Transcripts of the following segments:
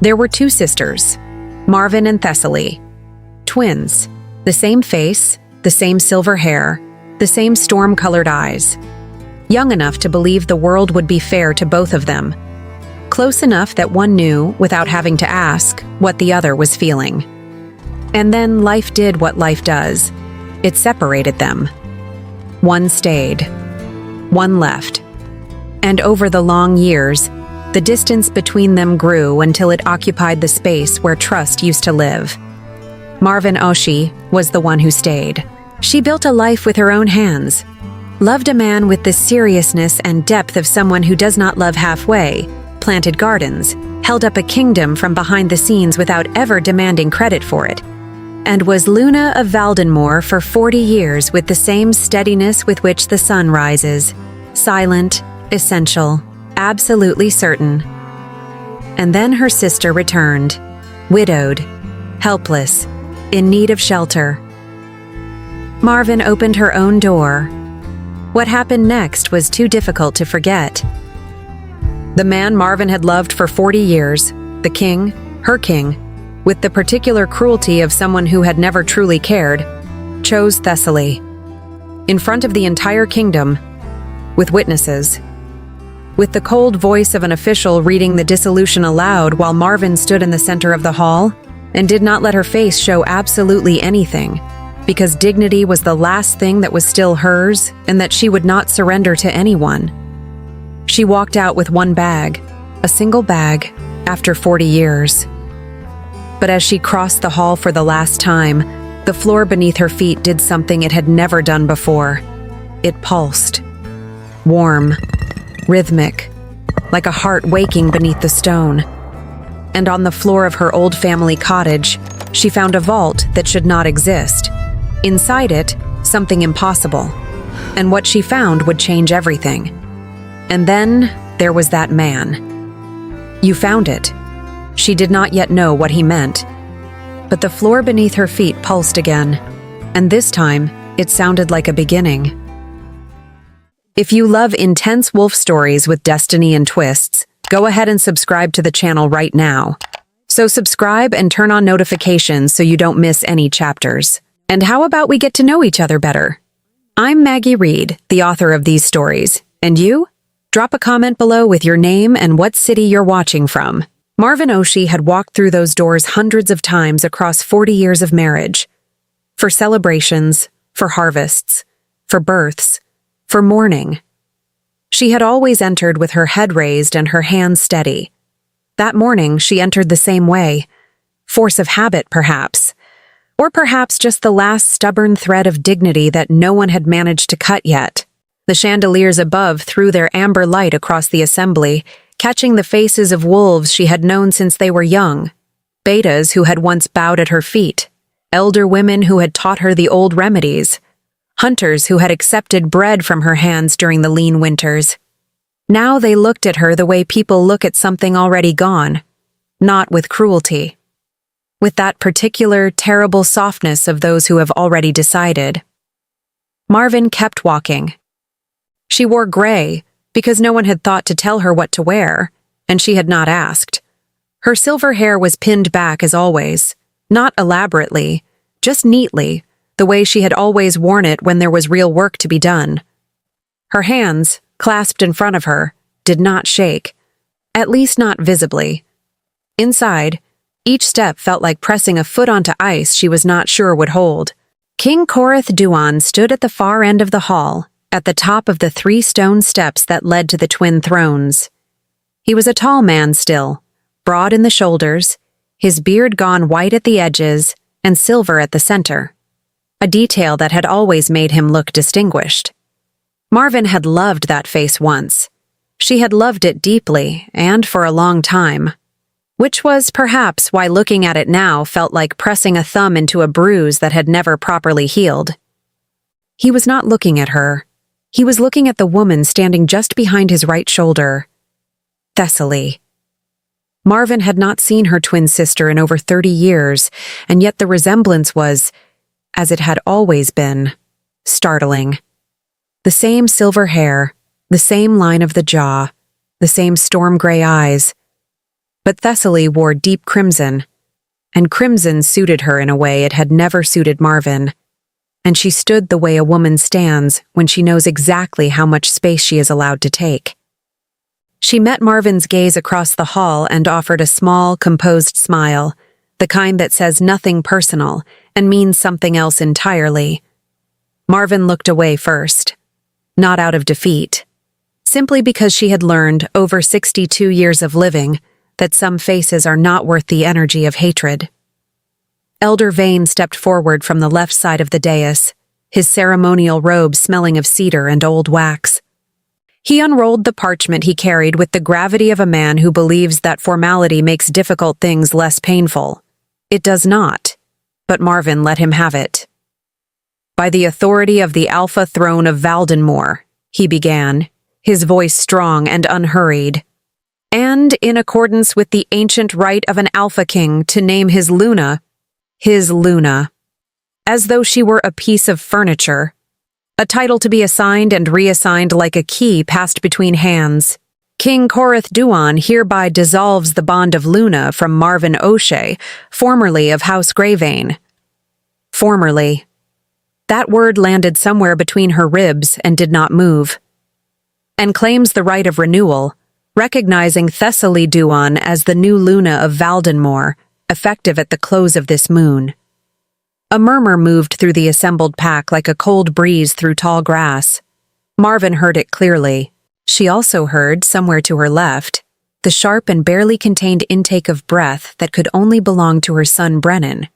There were two sisters, Marvin and Thessaly, twins, the same face, the same silver hair, the same storm-colored eyes. Young enough to believe the world would be fair to both of them. Close enough that one knew, without having to ask, what the other was feeling. And then life did what life does. It separated them. One stayed. One left. And over the long years, the distance between them grew until it occupied the space where trust used to live. Marvin Oshie was the one who stayed. She built a life with her own hands, loved a man with the seriousness and depth of someone who does not love halfway, planted gardens, held up a kingdom from behind the scenes without ever demanding credit for it, and was Luna of Valdenmoor for 40 years with the same steadiness with which the sun rises, silent, essential, absolutely certain. And then her sister returned, widowed, helpless, in need of shelter. Marvin opened her own door. What happened next was too difficult to forget. The man Marvin had loved for 40 years, the king, her king, with the particular cruelty of someone who had never truly cared, chose Thessaly. In front of the entire kingdom, with witnesses. With the cold voice of an official reading the dissolution aloud while Marvin stood in the center of the hall and did not let her face show absolutely anything, because dignity was the last thing that was still hers and that she would not surrender to anyone. She walked out with one bag, a single bag, after 40 years. But as she crossed the hall for the last time, the floor beneath her feet did something it had never done before. It pulsed. Warm, rhythmic, like a heart waking beneath the stone. And on the floor of her old family cottage, she found a vault that should not exist. Inside it, something impossible. And what she found would change everything. And then there was that man. You found it. She did not yet know what he meant. But the floor beneath her feet pulsed again. And this time, it sounded like a beginning. If you love intense wolf stories with destiny and twists, go ahead and subscribe to the channel right now. So subscribe and turn on notifications so you don't miss any chapters. And how about we get to know each other better? I'm Maggie Reed, the author of these stories. And you? Drop a comment below with your name and what city you're watching from. Marvin Oshie had walked through those doors hundreds of times across 40 years of marriage. For celebrations, for harvests, for births, for mourning. She had always entered with her head raised and her hands steady. That morning, she entered the same way. Force of habit, perhaps. Or perhaps just the last stubborn thread of dignity that no one had managed to cut yet. The chandeliers above threw their amber light across the assembly, catching the faces of wolves she had known since they were young. Betas who had once bowed at her feet. Elder women who had taught her the old remedies. Hunters who had accepted bread from her hands during the lean winters. Now they looked at her the way people look at something already gone, not with cruelty. With that particular, terrible softness of those who have already decided. Marvin kept walking. She wore gray because no one had thought to tell her what to wear, and she had not asked. Her silver hair was pinned back as always, not elaborately, just neatly, the way she had always worn it when there was real work to be done. Her hands, clasped in front of her, did not shake, at least not visibly. Inside, each step felt like pressing a foot onto ice she was not sure would hold. King Korith Duan stood at the far end of the hall, at the top of the 3 stone steps that led to the twin thrones. He was a tall man still, broad in the shoulders, his beard gone white at the edges and silver at the center. A detail that had always made him look distinguished. Marvin had loved that face once. She had loved it deeply, and for a long time. Which was perhaps why looking at it now felt like pressing a thumb into a bruise that had never properly healed. He was not looking at her. He was looking at the woman standing just behind his right shoulder. Thessaly. Marvin had not seen her twin sister in over 30 years, and yet the resemblance was, as it had always been, startling. The same silver hair, the same line of the jaw, the same storm-gray eyes. But Thessaly wore deep crimson, and crimson suited her in a way it had never suited Marvin, and she stood the way a woman stands when she knows exactly how much space she is allowed to take. She met Marvin's gaze across the hall and offered a small, composed smile, the kind that says nothing personal and means something else entirely. Marvin looked away first, not out of defeat, simply because she had learned over 62 years of living that some faces are not worth the energy of hatred. Elder Vane stepped forward from the left side of the dais, his ceremonial robe smelling of cedar and old wax. He unrolled the parchment he carried with the gravity of a man who believes that formality makes difficult things less painful. It does not, but Marvin let him have it. "By the authority of the Alpha Throne of Valdenmoor," he began, his voice strong and unhurried, "and in accordance with the ancient right of an Alpha King to name his Luna, as though she were a piece of furniture, a title to be assigned and reassigned like a key passed between hands. King Corith Duan hereby dissolves the bond of Luna from Marvin O'Shea, formerly of House Greyvane." Formerly. That word landed somewhere between her ribs and did not move. "And claims the right of renewal, recognizing Thessaly Duan as the new Luna of Valdenmoor, effective at the close of this moon." A murmur moved through the assembled pack like a cold breeze through tall grass. Marvin heard it clearly. She also heard, somewhere to her left, the sharp and barely contained intake of breath that could only belong to her son Brennan.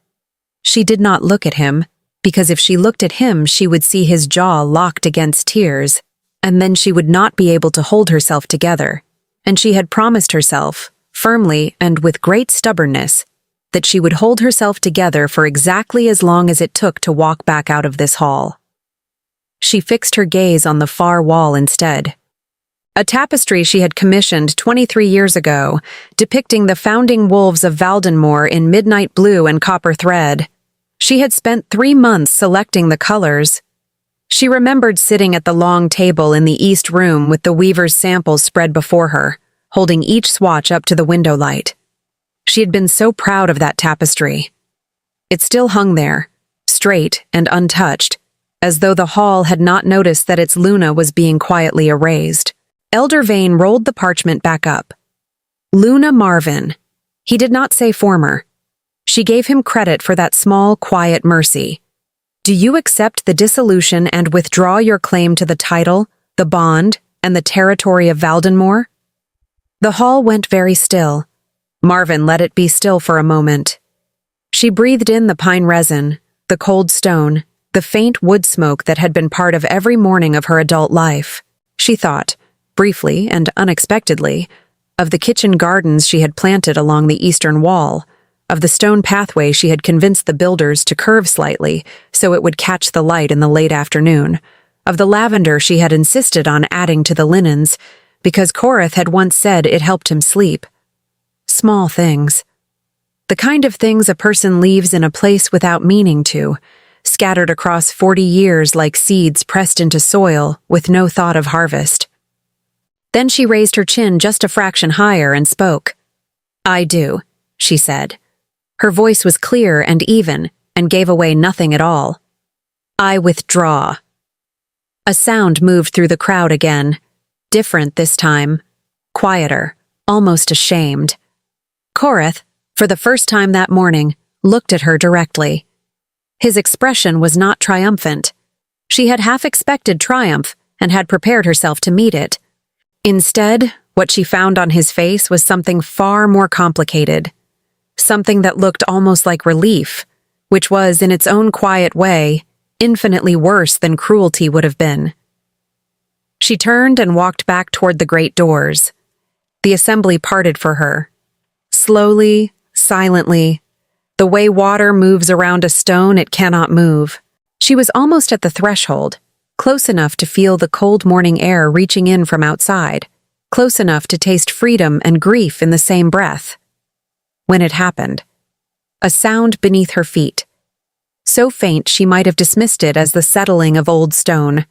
She did not look at him, because if she looked at him she would see his jaw locked against tears, and then she would not be able to hold herself together, and she had promised herself, firmly and with great stubbornness, that she would hold herself together for exactly as long as it took to walk back out of this hall. She fixed her gaze on the far wall instead. A tapestry she had commissioned 23 years ago, depicting the founding wolves of Valdenmoor in midnight blue and copper thread. She had spent 3 months selecting the colors. She remembered sitting at the long table in the east room with the weaver's samples spread before her, holding each swatch up to the window light. She had been so proud of that tapestry. It still hung there, straight and untouched, as though the hall had not noticed that its Luna was being quietly erased. Elder Vane rolled the parchment back up. Luna Marvin. He did not say former. She gave him credit for that small, quiet mercy. "Do you accept the dissolution and withdraw your claim to the title, the bond, and the territory of Valdenmoor?" The hall went very still. Marvin let it be still for a moment. She breathed in the pine resin, the cold stone, the faint wood smoke that had been part of every morning of her adult life. She thought, briefly and unexpectedly, of the kitchen gardens she had planted along the eastern wall, of the stone pathway she had convinced the builders to curve slightly so it would catch the light in the late afternoon, of the lavender she had insisted on adding to the linens, because Corith had once said it helped him sleep. Small things. The kind of things a person leaves in a place without meaning to, scattered across 40 years like seeds pressed into soil with no thought of harvest. Then she raised her chin just a fraction higher and spoke. "I do," she said. Her voice was clear and even, and gave away nothing at all. "I withdraw." A sound moved through the crowd again, different this time, quieter, almost ashamed. Corith, for the first time that morning, looked at her directly. His expression was not triumphant. She had half expected triumph and had prepared herself to meet it. Instead, what she found on his face was something far more complicated, something that looked almost like relief, which was, in its own quiet way, infinitely worse than cruelty would have been. She turned and walked back toward the great doors. The assembly parted for her. Slowly, silently, the way water moves around a stone it cannot move. She was almost at the threshold, close enough to feel the cold morning air reaching in from outside, close enough to taste freedom and grief in the same breath. When it happened, a sound beneath her feet, so faint she might have dismissed it as the settling of old stone,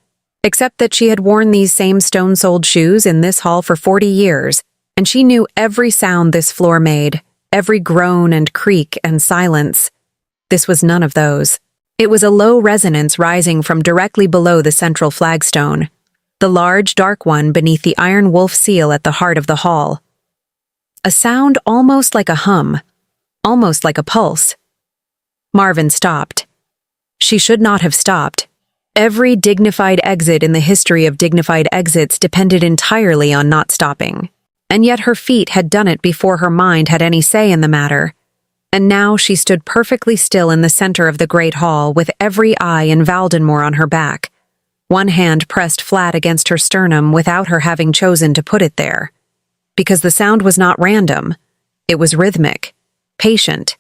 except that she had worn these same stone-soled shoes in this hall for 40 years, and she knew every sound this floor made, every groan and creak and silence. This was none of those. It was a low resonance rising from directly below the central flagstone, the large, dark one beneath the iron wolf seal at the heart of the hall. A sound almost like a hum, almost like a pulse. Marvin stopped. She should not have stopped. Every dignified exit in the history of dignified exits depended entirely on not stopping. And yet her feet had done it before her mind had any say in the matter. And now she stood perfectly still in the center of the great hall with every eye in Valdenmoor on her back, one hand pressed flat against her sternum without her having chosen to put it there. Because the sound was not random. It was rhythmic, patient,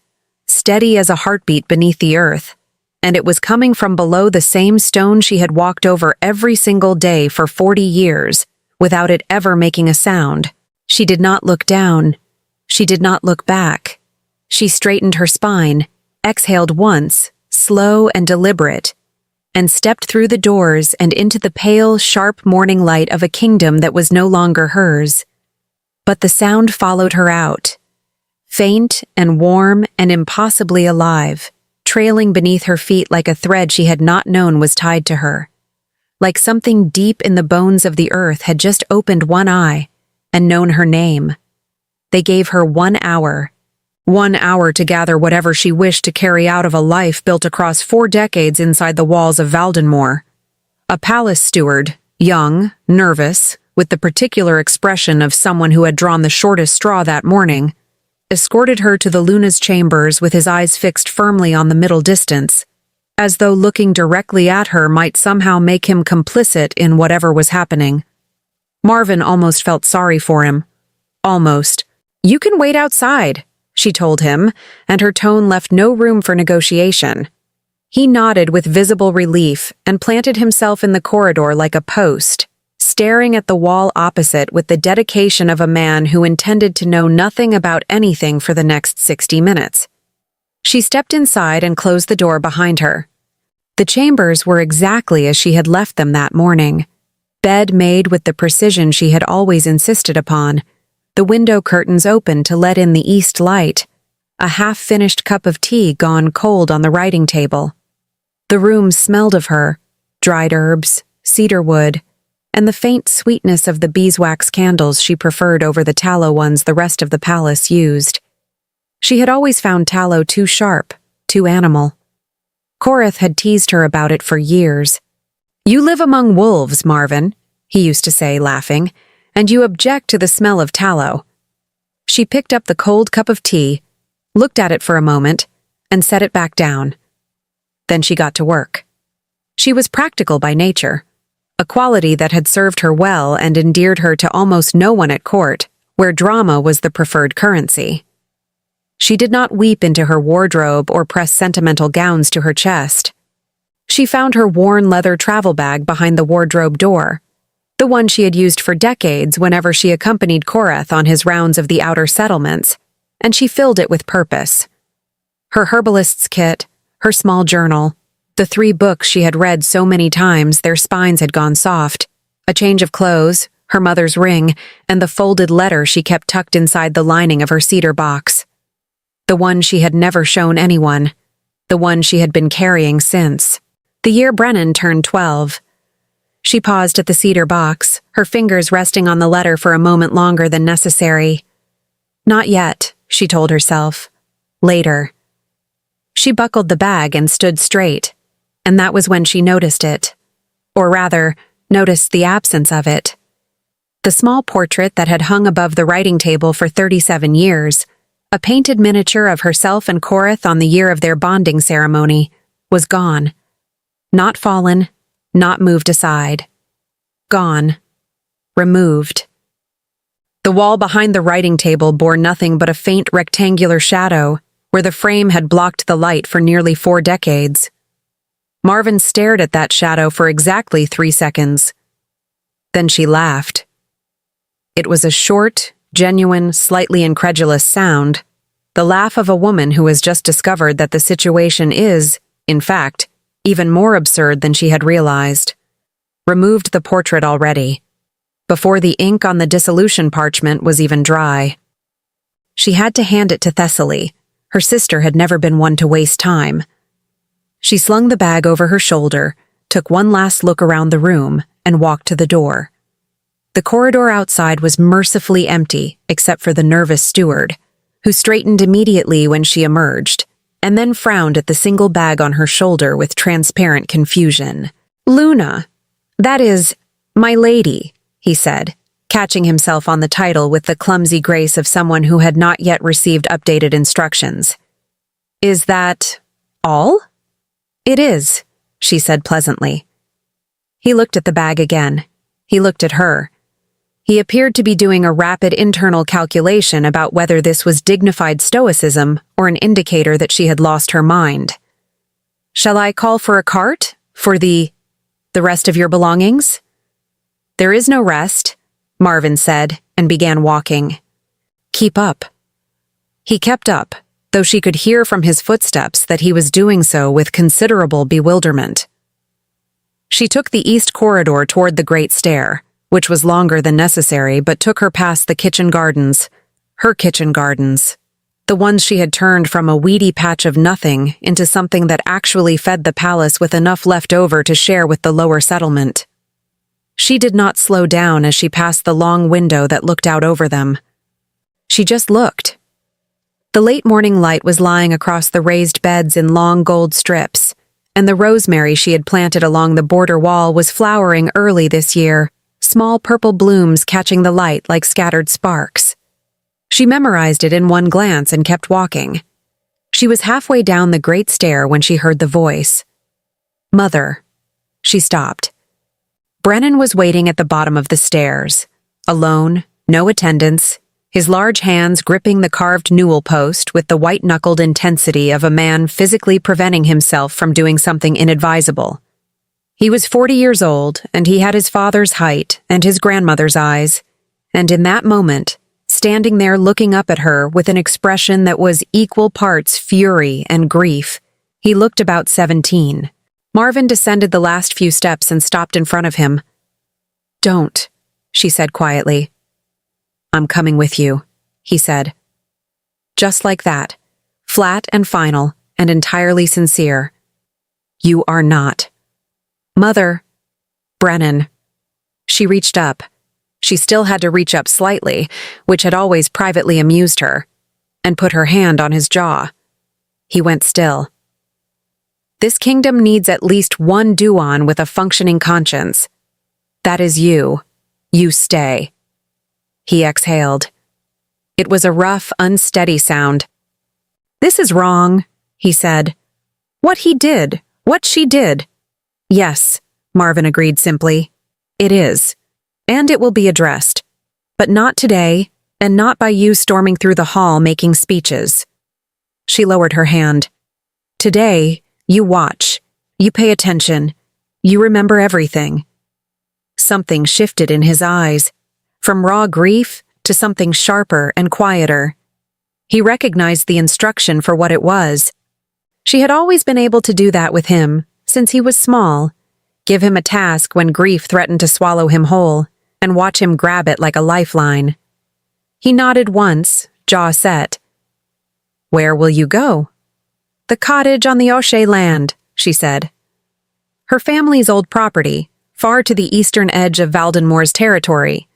steady as a heartbeat beneath the earth, and it was coming from below the same stone she had walked over every single day for 40 years, without it ever making a sound. She did not look down. She did not look back. She straightened her spine, exhaled once, slow and deliberate, and stepped through the doors and into the pale, sharp morning light of a kingdom that was no longer hers. But the sound followed her out, faint and warm and impossibly alive, trailing beneath her feet like a thread she had not known was tied to her. Like something deep in the bones of the earth had just opened one eye and known her name. They gave her 1 hour. 1 hour to gather whatever she wished to carry out of a life built across 4 decades inside the walls of Valdenmoor. A palace steward, young, nervous, with the particular expression of someone who had drawn the shortest straw that morning, escorted her to the Luna's chambers with his eyes fixed firmly on the middle distance, as though looking directly at her might somehow make him complicit in whatever was happening. Marvin almost felt sorry for him. Almost. "You can wait outside," she told him, and her tone left no room for negotiation. He nodded with visible relief and planted himself in the corridor like a post, staring at the wall opposite with the dedication of a man who intended to know nothing about anything for the next 60 minutes. She stepped inside and closed the door behind her. The chambers were exactly as she had left them that morning. Bed made with the precision she had always insisted upon, the window curtains open to let in the east light, a half-finished cup of tea gone cold on the writing table. The room smelled of her, dried herbs, cedar wood, and the faint sweetness of the beeswax candles she preferred over the tallow ones the rest of the palace used. She had always found tallow too sharp, too animal. Korath had teased her about it for years. "You live among wolves, Marvin," he used to say, laughing, "and you object to the smell of tallow." She picked up the cold cup of tea, looked at it for a moment, and set it back down. Then she got to work. She was practical by nature, a quality that had served her well and endeared her to almost no one at court, where drama was the preferred currency. She did not weep into her wardrobe or press sentimental gowns to her chest. She found her worn leather travel bag behind the wardrobe door, the one she had used for decades whenever she accompanied Korath on his rounds of the outer settlements, and she filled it with purpose. Her herbalist's kit, her small journal, the 3 books she had read so many times their spines had gone soft, a change of clothes, her mother's ring, and the folded letter she kept tucked inside the lining of her cedar box. The one she had never shown anyone, the one she had been carrying since. The year Brennan turned 12. She paused at the cedar box, her fingers resting on the letter for a moment longer than necessary. Not yet, she told herself. Later. She buckled the bag and stood straight, and that was when she noticed it. Or rather, noticed the absence of it. The small portrait that had hung above the writing table for 37 years, a painted miniature of herself and Korath on the year of their bonding ceremony, was gone. Not fallen, not moved aside. Gone. Removed. The wall behind the writing table bore nothing but a faint rectangular shadow, where the frame had blocked the light for nearly 4 decades. Marvin stared at that shadow for exactly 3 seconds. Then she laughed. It was a short, genuine, slightly incredulous sound, the laugh of a woman who has just discovered that the situation is, in fact, even more absurd than she had realized. Removed the portrait already. before the ink on the dissolution parchment was even dry. She had to hand it to Thessaly. Her sister had never been one to waste time. She slung the bag over her shoulder, took one last look around the room, and walked to the door. The corridor outside was mercifully empty, except for the nervous steward, who straightened immediately when she emerged, and then frowned at the single bag on her shoulder with transparent confusion. "Luna, that is, my lady," he said, catching himself on the title with the clumsy grace of someone who had not yet received updated instructions. "Is that all?" "It is," she said pleasantly. He looked at the bag again. He looked at her. He appeared to be doing a rapid internal calculation about whether this was dignified stoicism or an indicator that she had lost her mind. "Shall I call for a cart for the rest of your belongings?" "There is no rest," Marvin said, and began walking. "Keep up." He kept up, though she could hear from his footsteps that he was doing so with considerable bewilderment. She took the east corridor toward the great stair, which was longer than necessary but took her past the kitchen gardens, her kitchen gardens, the ones she had turned from a weedy patch of nothing into something that actually fed the palace with enough left over to share with the lower settlement. She did not slow down as she passed the long window that looked out over them. She just looked. The late morning light was lying across the raised beds in long gold strips, and the rosemary she had planted along the border wall was flowering early this year, small purple blooms catching the light like scattered sparks. She memorized it in one glance and kept walking. She was halfway down the great stair when she heard the voice. "Mother." She stopped. Brennan was waiting at the bottom of the stairs, alone, no attendants, his large hands gripping the carved newel post with the white-knuckled intensity of a man physically preventing himself from doing something inadvisable. He was 40 years old, and he had his father's height and his grandmother's eyes, and in that moment, standing there looking up at her with an expression that was equal parts fury and grief, he looked about 17. Marvin descended the last few steps and stopped in front of him. "Don't," she said quietly. "I'm coming with you," he said. Just like that, flat and final and entirely sincere. "You are not." "Mother." "Brennan." She reached up. She still had to reach up slightly, which had always privately amused her, and put her hand on his jaw. He went still. "This kingdom needs at least one Duan with a functioning conscience. That is you. You stay." He exhaled. It was a rough, unsteady sound. "This is wrong," he said. "What he did, what she did." "Yes," Marvin agreed simply. "It is. And it will be addressed. But not today, and not by you storming through the hall making speeches." She lowered her hand. "Today, you watch. You pay attention. You remember everything." Something shifted in his eyes, from raw grief to something sharper and quieter. He recognized the instruction for what it was. She had always been able to do that with him, since he was small, give him a task when grief threatened to swallow him whole, and watch him grab it like a lifeline. He nodded once, jaw set. "Where will you go?" "The cottage on the O'Shea land," she said. Her family's old property, far to the eastern edge of Valdenmoor's territory.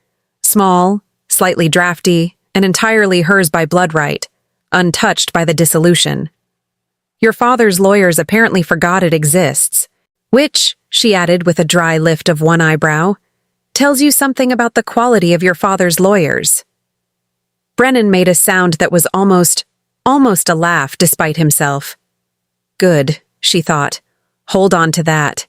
Small, slightly drafty, and entirely hers by blood right, untouched by the dissolution. Your father's lawyers apparently forgot it exists, which, she added with a dry lift of one eyebrow, tells you something about the quality of your father's lawyers. Brennan made a sound that was almost a laugh despite himself. Good, she thought. Hold on to that.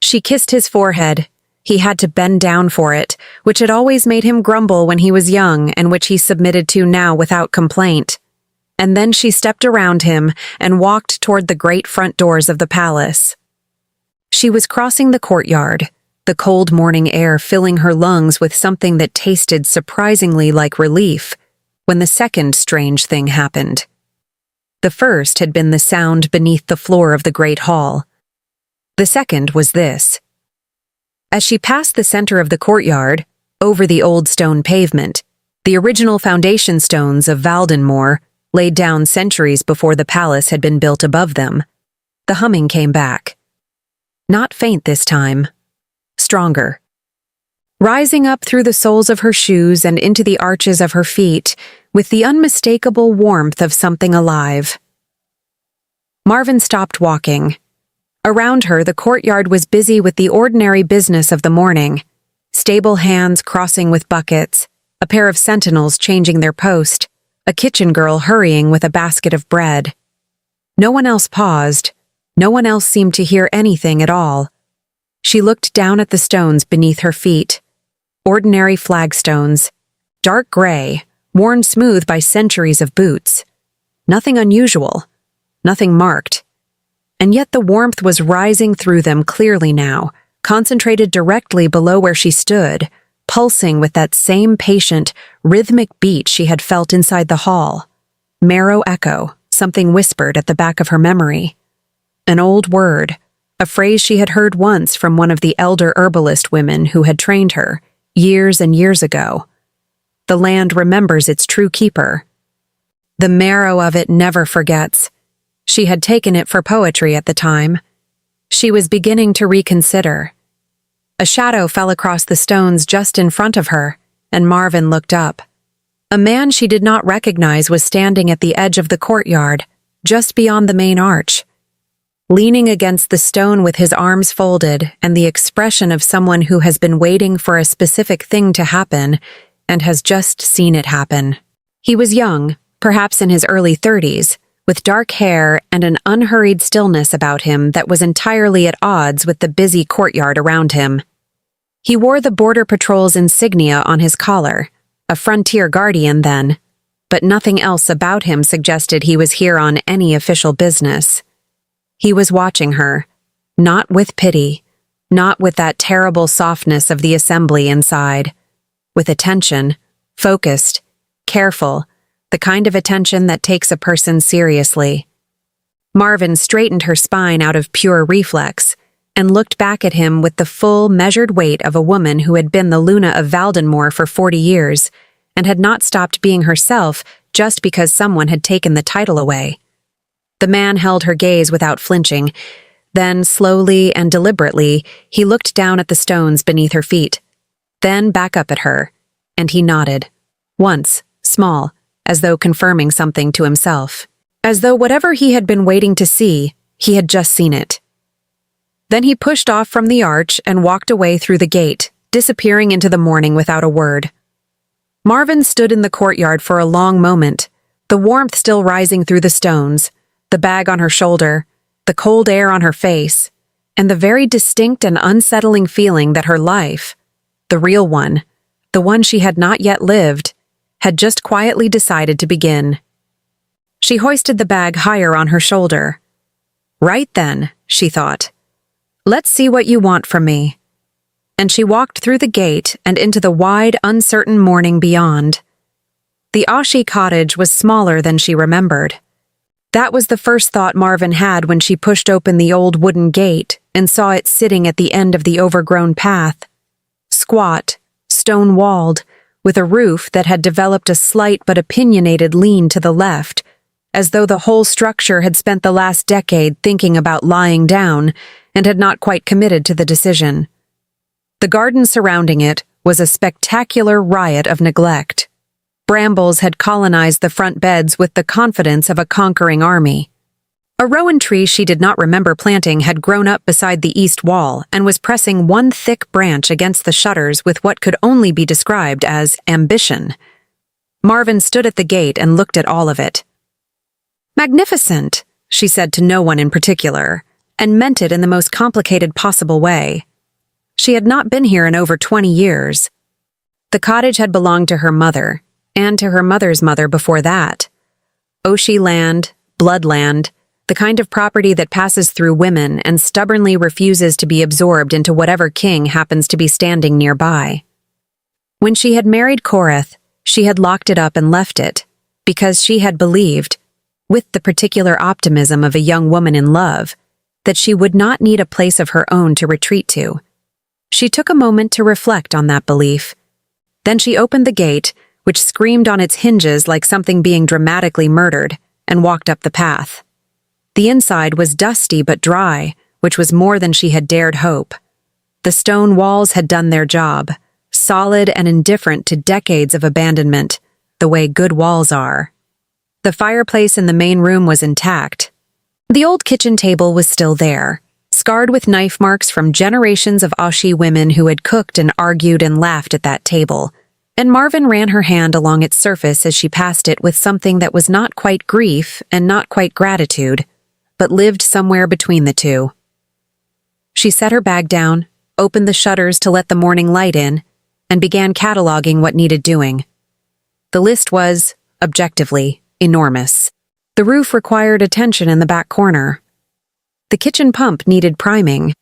She kissed his forehead. He had to bend down for it, which had always made him grumble when he was young and which he submitted to now without complaint. And then she stepped around him and walked toward the great front doors of the palace. She was crossing the courtyard, the cold morning air filling her lungs with something that tasted surprisingly like relief, when the second strange thing happened. The first had been the sound beneath the floor of the great hall. The second was this. As she passed the center of the courtyard, over the old stone pavement, the original foundation stones of Valdenmoor, laid down centuries before the palace had been built above them. The humming came back. Not faint this time. Stronger. Rising up through the soles of her shoes and into the arches of her feet, with the unmistakable warmth of something alive. Marvin stopped walking. Around her, the courtyard was busy with the ordinary business of the morning. Stable hands crossing with buckets, a pair of sentinels changing their post, a kitchen girl hurrying with a basket of bread. No one else paused. No one else seemed to hear anything at all. She looked down at the stones beneath her feet. Ordinary flagstones, dark gray, worn smooth by centuries of boots. Nothing unusual, nothing marked. And yet the warmth was rising through them clearly now, concentrated directly below where she stood, pulsing with that same patient, rhythmic beat she had felt inside the hall. Marrow echo, something whispered at the back of her memory. An old word, a phrase she had heard once from one of the elder herbalist women who had trained her, years and years ago. The land remembers its true keeper. The marrow of it never forgets. She had taken it for poetry at the time. She was beginning to reconsider. A shadow fell across the stones just in front of her, and Marvin looked up. A man she did not recognize was standing at the edge of the courtyard, just beyond the main arch. Leaning against the stone with his arms folded and the expression of someone who has been waiting for a specific thing to happen and has just seen it happen. He was young, perhaps in his early 30s, with dark hair and an unhurried stillness about him that was entirely at odds with the busy courtyard around him. He wore the Border Patrol's insignia on his collar, a frontier guardian then, but nothing else about him suggested he was here on any official business. He was watching her, not with pity, not with that terrible softness of the assembly inside, with attention, focused, careful, the kind of attention that takes a person seriously. Marvin straightened her spine out of pure reflex and looked back at him with the full, measured weight of a woman who had been the Luna of Valdenmoor for 40 years and had not stopped being herself just because someone had taken the title away. The man held her gaze without flinching. Then, slowly and deliberately, he looked down at the stones beneath her feet, then back up at her, and he nodded. Once, small, as though confirming something to himself. As though whatever he had been waiting to see, he had just seen it. Then he pushed off from the arch and walked away through the gate, disappearing into the morning without a word. Marvin stood in the courtyard for a long moment, the warmth still rising through the stones, the bag on her shoulder, the cold air on her face, and the very distinct and unsettling feeling that her life, the real one, the one she had not yet lived, had just quietly decided to begin. She hoisted the bag higher on her shoulder. Right then, she thought. Let's see what you want from me. And she walked through the gate and into the wide, uncertain morning beyond. The Ashi cottage was smaller than she remembered. That was the first thought Marvin had when she pushed open the old wooden gate and saw it sitting at the end of the overgrown path. Squat, stone-walled, with a roof that had developed a slight but opinionated lean to the left, as though the whole structure had spent the last decade thinking about lying down and had not quite committed to the decision. The garden surrounding it was a spectacular riot of neglect. Brambles had colonized the front beds with the confidence of a conquering army. A rowan tree she did not remember planting had grown up beside the east wall and was pressing one thick branch against the shutters with what could only be described as ambition. Marvin stood at the gate and looked at all of it. "Magnificent," she said to no one in particular, and meant it in the most complicated possible way. She had not been here in over 20 years. The cottage had belonged to her mother, and to her mother's mother before that. Oshi land, bloodland, the kind of property that passes through women and stubbornly refuses to be absorbed into whatever king happens to be standing nearby. When she had married Koreth, she had locked it up and left it, because she had believed, with the particular optimism of a young woman in love, that she would not need a place of her own to retreat to. She took a moment to reflect on that belief, Then she opened the gate, which screamed on its hinges like something being dramatically murdered, and walked up the path. The inside was dusty but dry, which was more than she had dared hope. The stone walls had done their job, solid and indifferent to decades of abandonment, the way good walls are. The fireplace in the main room was intact. The old kitchen table was still there, scarred with knife marks from generations of Ashi women who had cooked and argued and laughed at that table, and Marvin ran her hand along its surface as she passed it with something that was not quite grief and not quite gratitude, but lived somewhere between the two. She set her bag down, opened the shutters to let the morning light in, and began cataloging what needed doing. The list was, objectively, enormous. The roof required attention in the back corner. The kitchen pump needed priming.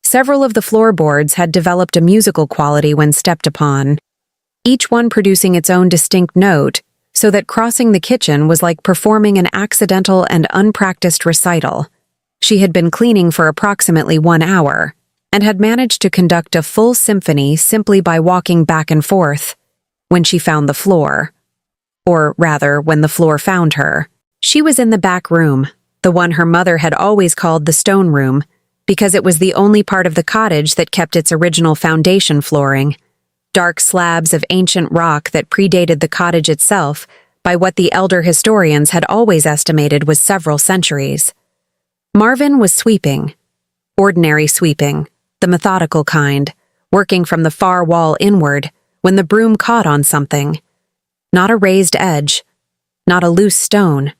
Several of the floorboards had developed a musical quality when stepped upon, each one producing its own distinct note, so that crossing the kitchen was like performing an accidental and unpracticed recital. She had been cleaning for approximately 1 hour, and had managed to conduct a full symphony simply by walking back and forth, when she found the floor. Or rather, when the floor found her. She was in the back room, the one her mother had always called the stone room, because it was the only part of the cottage that kept its original foundation flooring, dark slabs of ancient rock that predated the cottage itself by what the elder historians had always estimated was several centuries. Marvin was sweeping. Ordinary sweeping, the methodical kind, working from the far wall inward, when the broom caught on something. Not a raised edge, not a loose stone.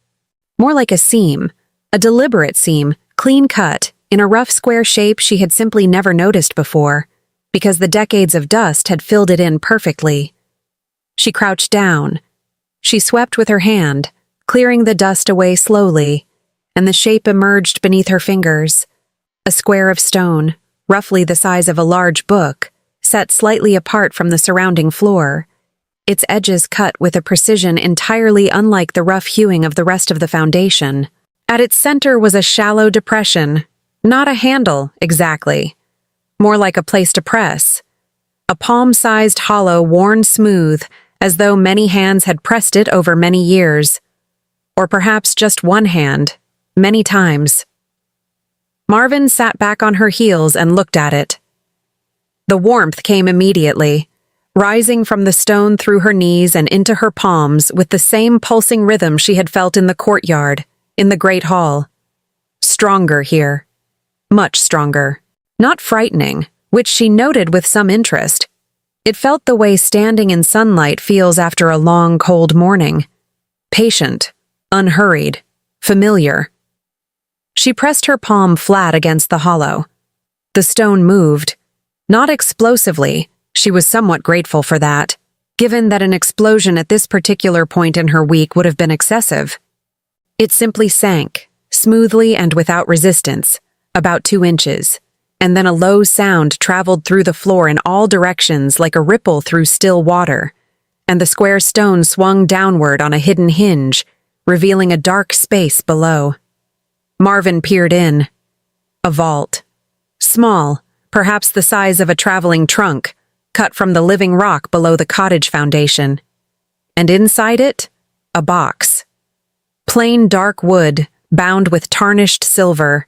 More like a seam, a deliberate seam, clean cut, in a rough square shape she had simply never noticed before, because the decades of dust had filled it in perfectly. She crouched down. She swept with her hand, clearing the dust away slowly, and the shape emerged beneath her fingers. A square of stone, roughly the size of a large book, set slightly apart from the surrounding floor, its edges cut with a precision entirely unlike the rough hewing of the rest of the foundation. At its center was a shallow depression, not a handle, exactly. More like a place to press. A palm-sized hollow worn smooth, as though many hands had pressed it over many years. Or perhaps just one hand, many times. Marvin sat back on her heels and looked at it. The warmth came immediately, rising from the stone through her knees and into her palms with the same pulsing rhythm she had felt in the courtyard, in the great hall. Stronger here. Much stronger. Not frightening, which she noted with some interest. It felt the way standing in sunlight feels after a long, cold morning. Patient, unhurried, familiar. She pressed her palm flat against the hollow. The stone moved. Not explosively, she was somewhat grateful for that, given that an explosion at this particular point in her week would have been excessive. It simply sank, smoothly and without resistance, about 2 inches, and then a low sound traveled through the floor in all directions like a ripple through still water, and the square stone swung downward on a hidden hinge, revealing a dark space below. Marvin peered in. A vault. Small, perhaps the size of a traveling trunk, cut from the living rock below the cottage foundation. And inside it, a box. Plain dark wood, bound with tarnished silver,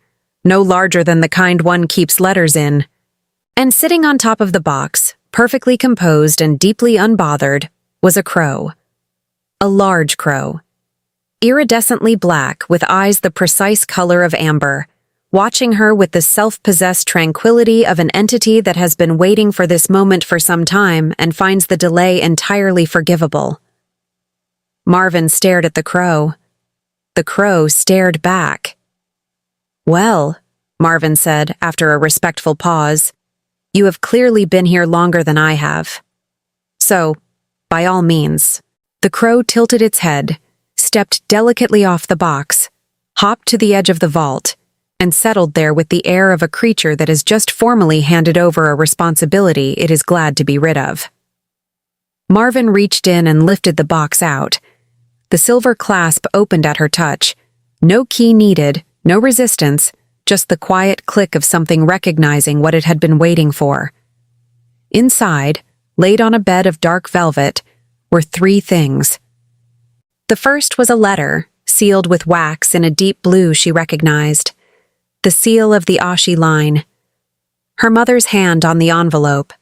no larger than the kind one keeps letters in. And sitting on top of the box, perfectly composed and deeply unbothered, was a crow. A large crow. Iridescently black, with eyes the precise color of amber, watching her with the self-possessed tranquility of an entity that has been waiting for this moment for some time and finds the delay entirely forgivable. Marvin stared at the crow. The crow stared back. "Well," Marvin said after a respectful pause, "you have clearly been here longer than I have. So, by all means." The crow tilted its head, stepped delicately off the box, hopped to the edge of the vault, and settled there with the air of a creature that has just formally handed over a responsibility it is glad to be rid of. Marvin reached in and lifted the box out. The silver clasp opened at her touch. No key needed, no resistance, just the quiet click of something recognizing what it had been waiting for. Inside, laid on a bed of dark velvet, were three things. The first was a letter, sealed with wax in a deep blue she recognized. The seal of the Ashi line. Her mother's hand on the envelope.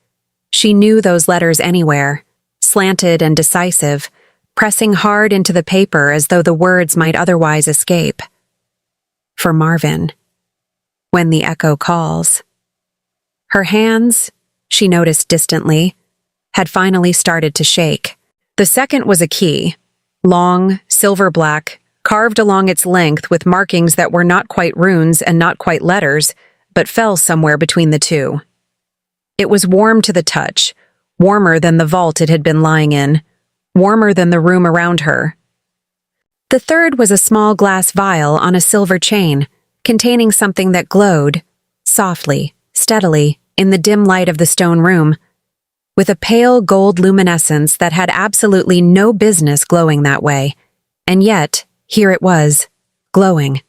She knew those letters anywhere, slanted and decisive, pressing hard into the paper as though the words might otherwise escape. For Marvin. When the echo calls. Her hands, she noticed distantly, had finally started to shake. The second was a key, long, silver-black, carved along its length with markings that were not quite runes and not quite letters, but fell somewhere between the two. It was warm to the touch, warmer than the vault it had been lying in, warmer than the room around her. The third was a small glass vial on a silver chain, containing something that glowed, softly, steadily, in the dim light of the stone room, with a pale gold luminescence that had absolutely no business glowing that way, and yet, here it was, glowing.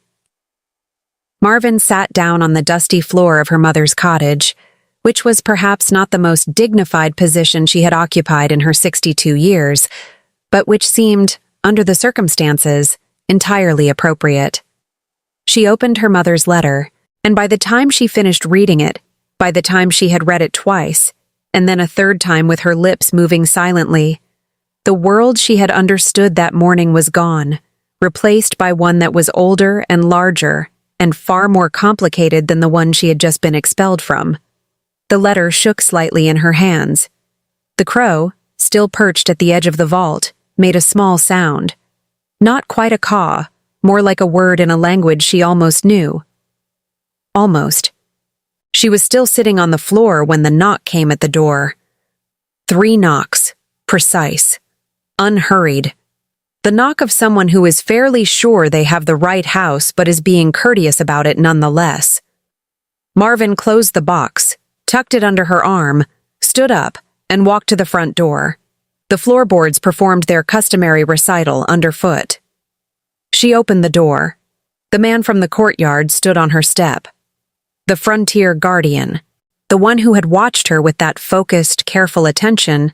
Marvin sat down on the dusty floor of her mother's cottage, which was perhaps not the most dignified position she had occupied in her 62 years, but which seemed, under the circumstances, entirely appropriate. She opened her mother's letter, and by the time she finished reading it, by the time she had read it twice, and then a third time with her lips moving silently, the world she had understood that morning was gone, replaced by one that was older and larger and far more complicated than the one she had just been expelled from. The letter shook slightly in her hands. The crow, still perched at the edge of the vault, made a small sound. Not quite a caw, more like a word in a language she almost knew. Almost. She was still sitting on the floor when the knock came at the door. 3 knocks, precise, unhurried. The knock of someone who is fairly sure they have the right house but is being courteous about it nonetheless. Marvin closed the box, tucked it under her arm, stood up, and walked to the front door. The floorboards performed their customary recital underfoot. She opened the door. The man from the courtyard stood on her step. The frontier guardian, the one who had watched her with that focused, careful attention,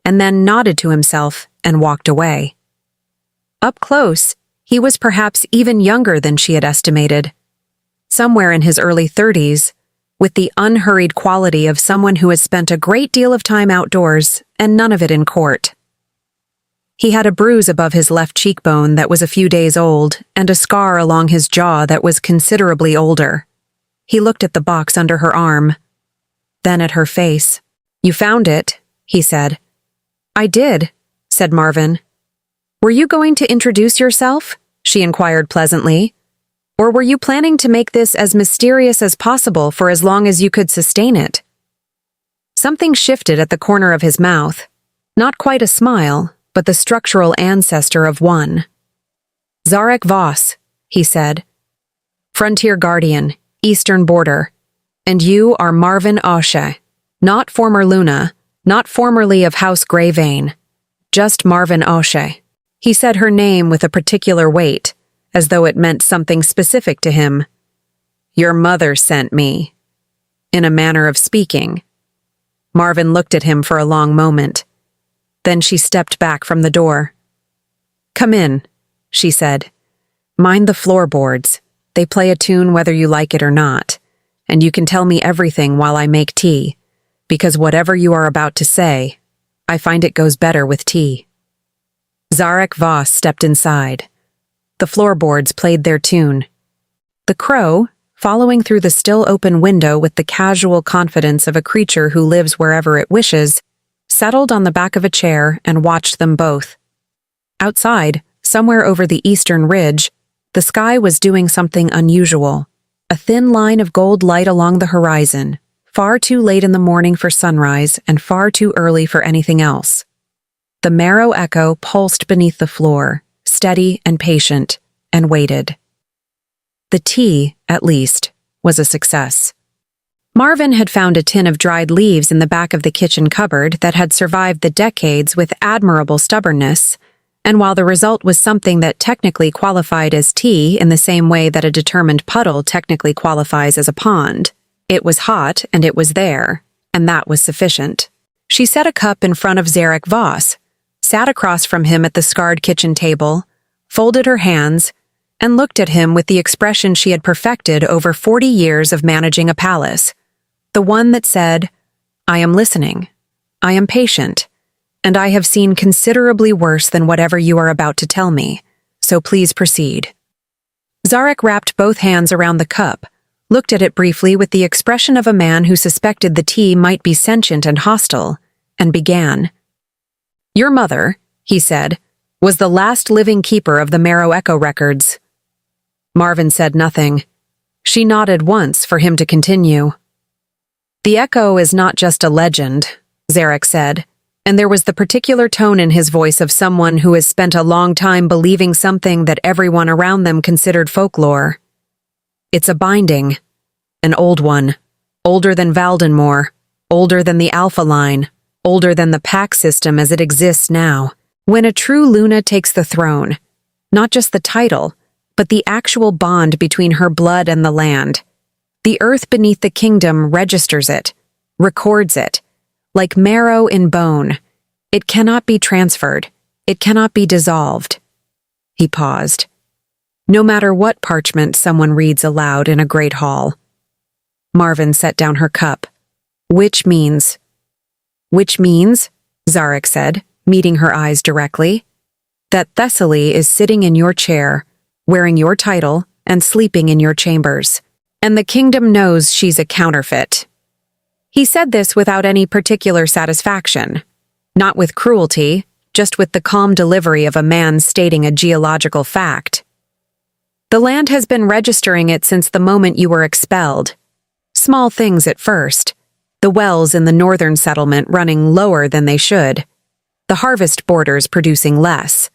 and then nodded to himself and walked away. Up close, he was perhaps even younger than she had estimated. Somewhere in his early 30s, with the unhurried quality of someone who has spent a great deal of time outdoors and none of it in court. He had a bruise above his left cheekbone that was a few days old and a scar along his jaw that was considerably older. He looked at the box under her arm, then at her face. "You found it," he said. "I did," said Marvin. "Were you going to introduce yourself?" she inquired pleasantly. "Or were you planning to make this as mysterious as possible for as long as you could sustain it?" Something shifted at the corner of his mouth. Not quite a smile, but the structural ancestor of one. "Zarek Voss," he said. "Frontier Guardian, Eastern Border. And you are Marvin Oshe, not former Luna, not formerly of House Greyvein, just Marvin Oshe." He said her name with a particular weight, as though it meant something specific to him. "Your mother sent me," in a manner of speaking. Marvin looked at him for a long moment. Then she stepped back from the door. "Come in," she said. "Mind the floorboards. They play a tune whether you like it or not, and you can tell me everything while I make tea, because whatever you are about to say, I find it goes better with tea." Zarek Voss stepped inside. The floorboards played their tune. The crow, following through the still open window with the casual confidence of a creature who lives wherever it wishes, settled on the back of a chair and watched them both. Outside, somewhere over the eastern ridge, the sky was doing something unusual. A thin line of gold light along the horizon, far too late in the morning for sunrise and far too early for anything else. The marrow echo pulsed beneath the floor, steady and patient, and waited. The tea, at least, was a success. Marvin had found a tin of dried leaves in the back of the kitchen cupboard that had survived the decades with admirable stubbornness, and while the result was something that technically qualified as tea in the same way that a determined puddle technically qualifies as a pond, it was hot and it was there, and that was sufficient. She set a cup in front of Zarek Voss, sat across from him at the scarred kitchen table, folded her hands, and looked at him with the expression she had perfected over 40 years of managing a palace, the one that said, "I am listening, I am patient, and I have seen considerably worse than whatever you are about to tell me, so please proceed." Zarek wrapped both hands around the cup, looked at it briefly with the expression of a man who suspected the tea might be sentient and hostile, and began. "Your mother," he said, "was the last living keeper of the Marrow Echo records." Marvin said nothing. She nodded once for him to continue. "The Echo is not just a legend," Zarek said, and there was the particular tone in his voice of someone who has spent a long time believing something that everyone around them considered folklore. "It's a binding. An old one. Older than Valdenmoor. Older than the Alpha Line. Older than the pack system as it exists now. When a true Luna takes the throne, not just the title, but the actual bond between her blood and the land, the earth beneath the kingdom registers it, records it. Like marrow in bone, it cannot be transferred, it cannot be dissolved." He paused. No matter what parchment someone reads aloud in a great hall. Marvin set down her cup. Which means, Zarek said, meeting her eyes directly, "that Thessaly is sitting in your chair, wearing your title, and sleeping in your chambers. And the kingdom knows she's a counterfeit." He said this without any particular satisfaction, not with cruelty, just with the calm delivery of a man stating a geological fact. "The land has been registering it since the moment you were expelled. Small things at first. The wells in the northern settlement running lower than they should. The harvest borders producing less.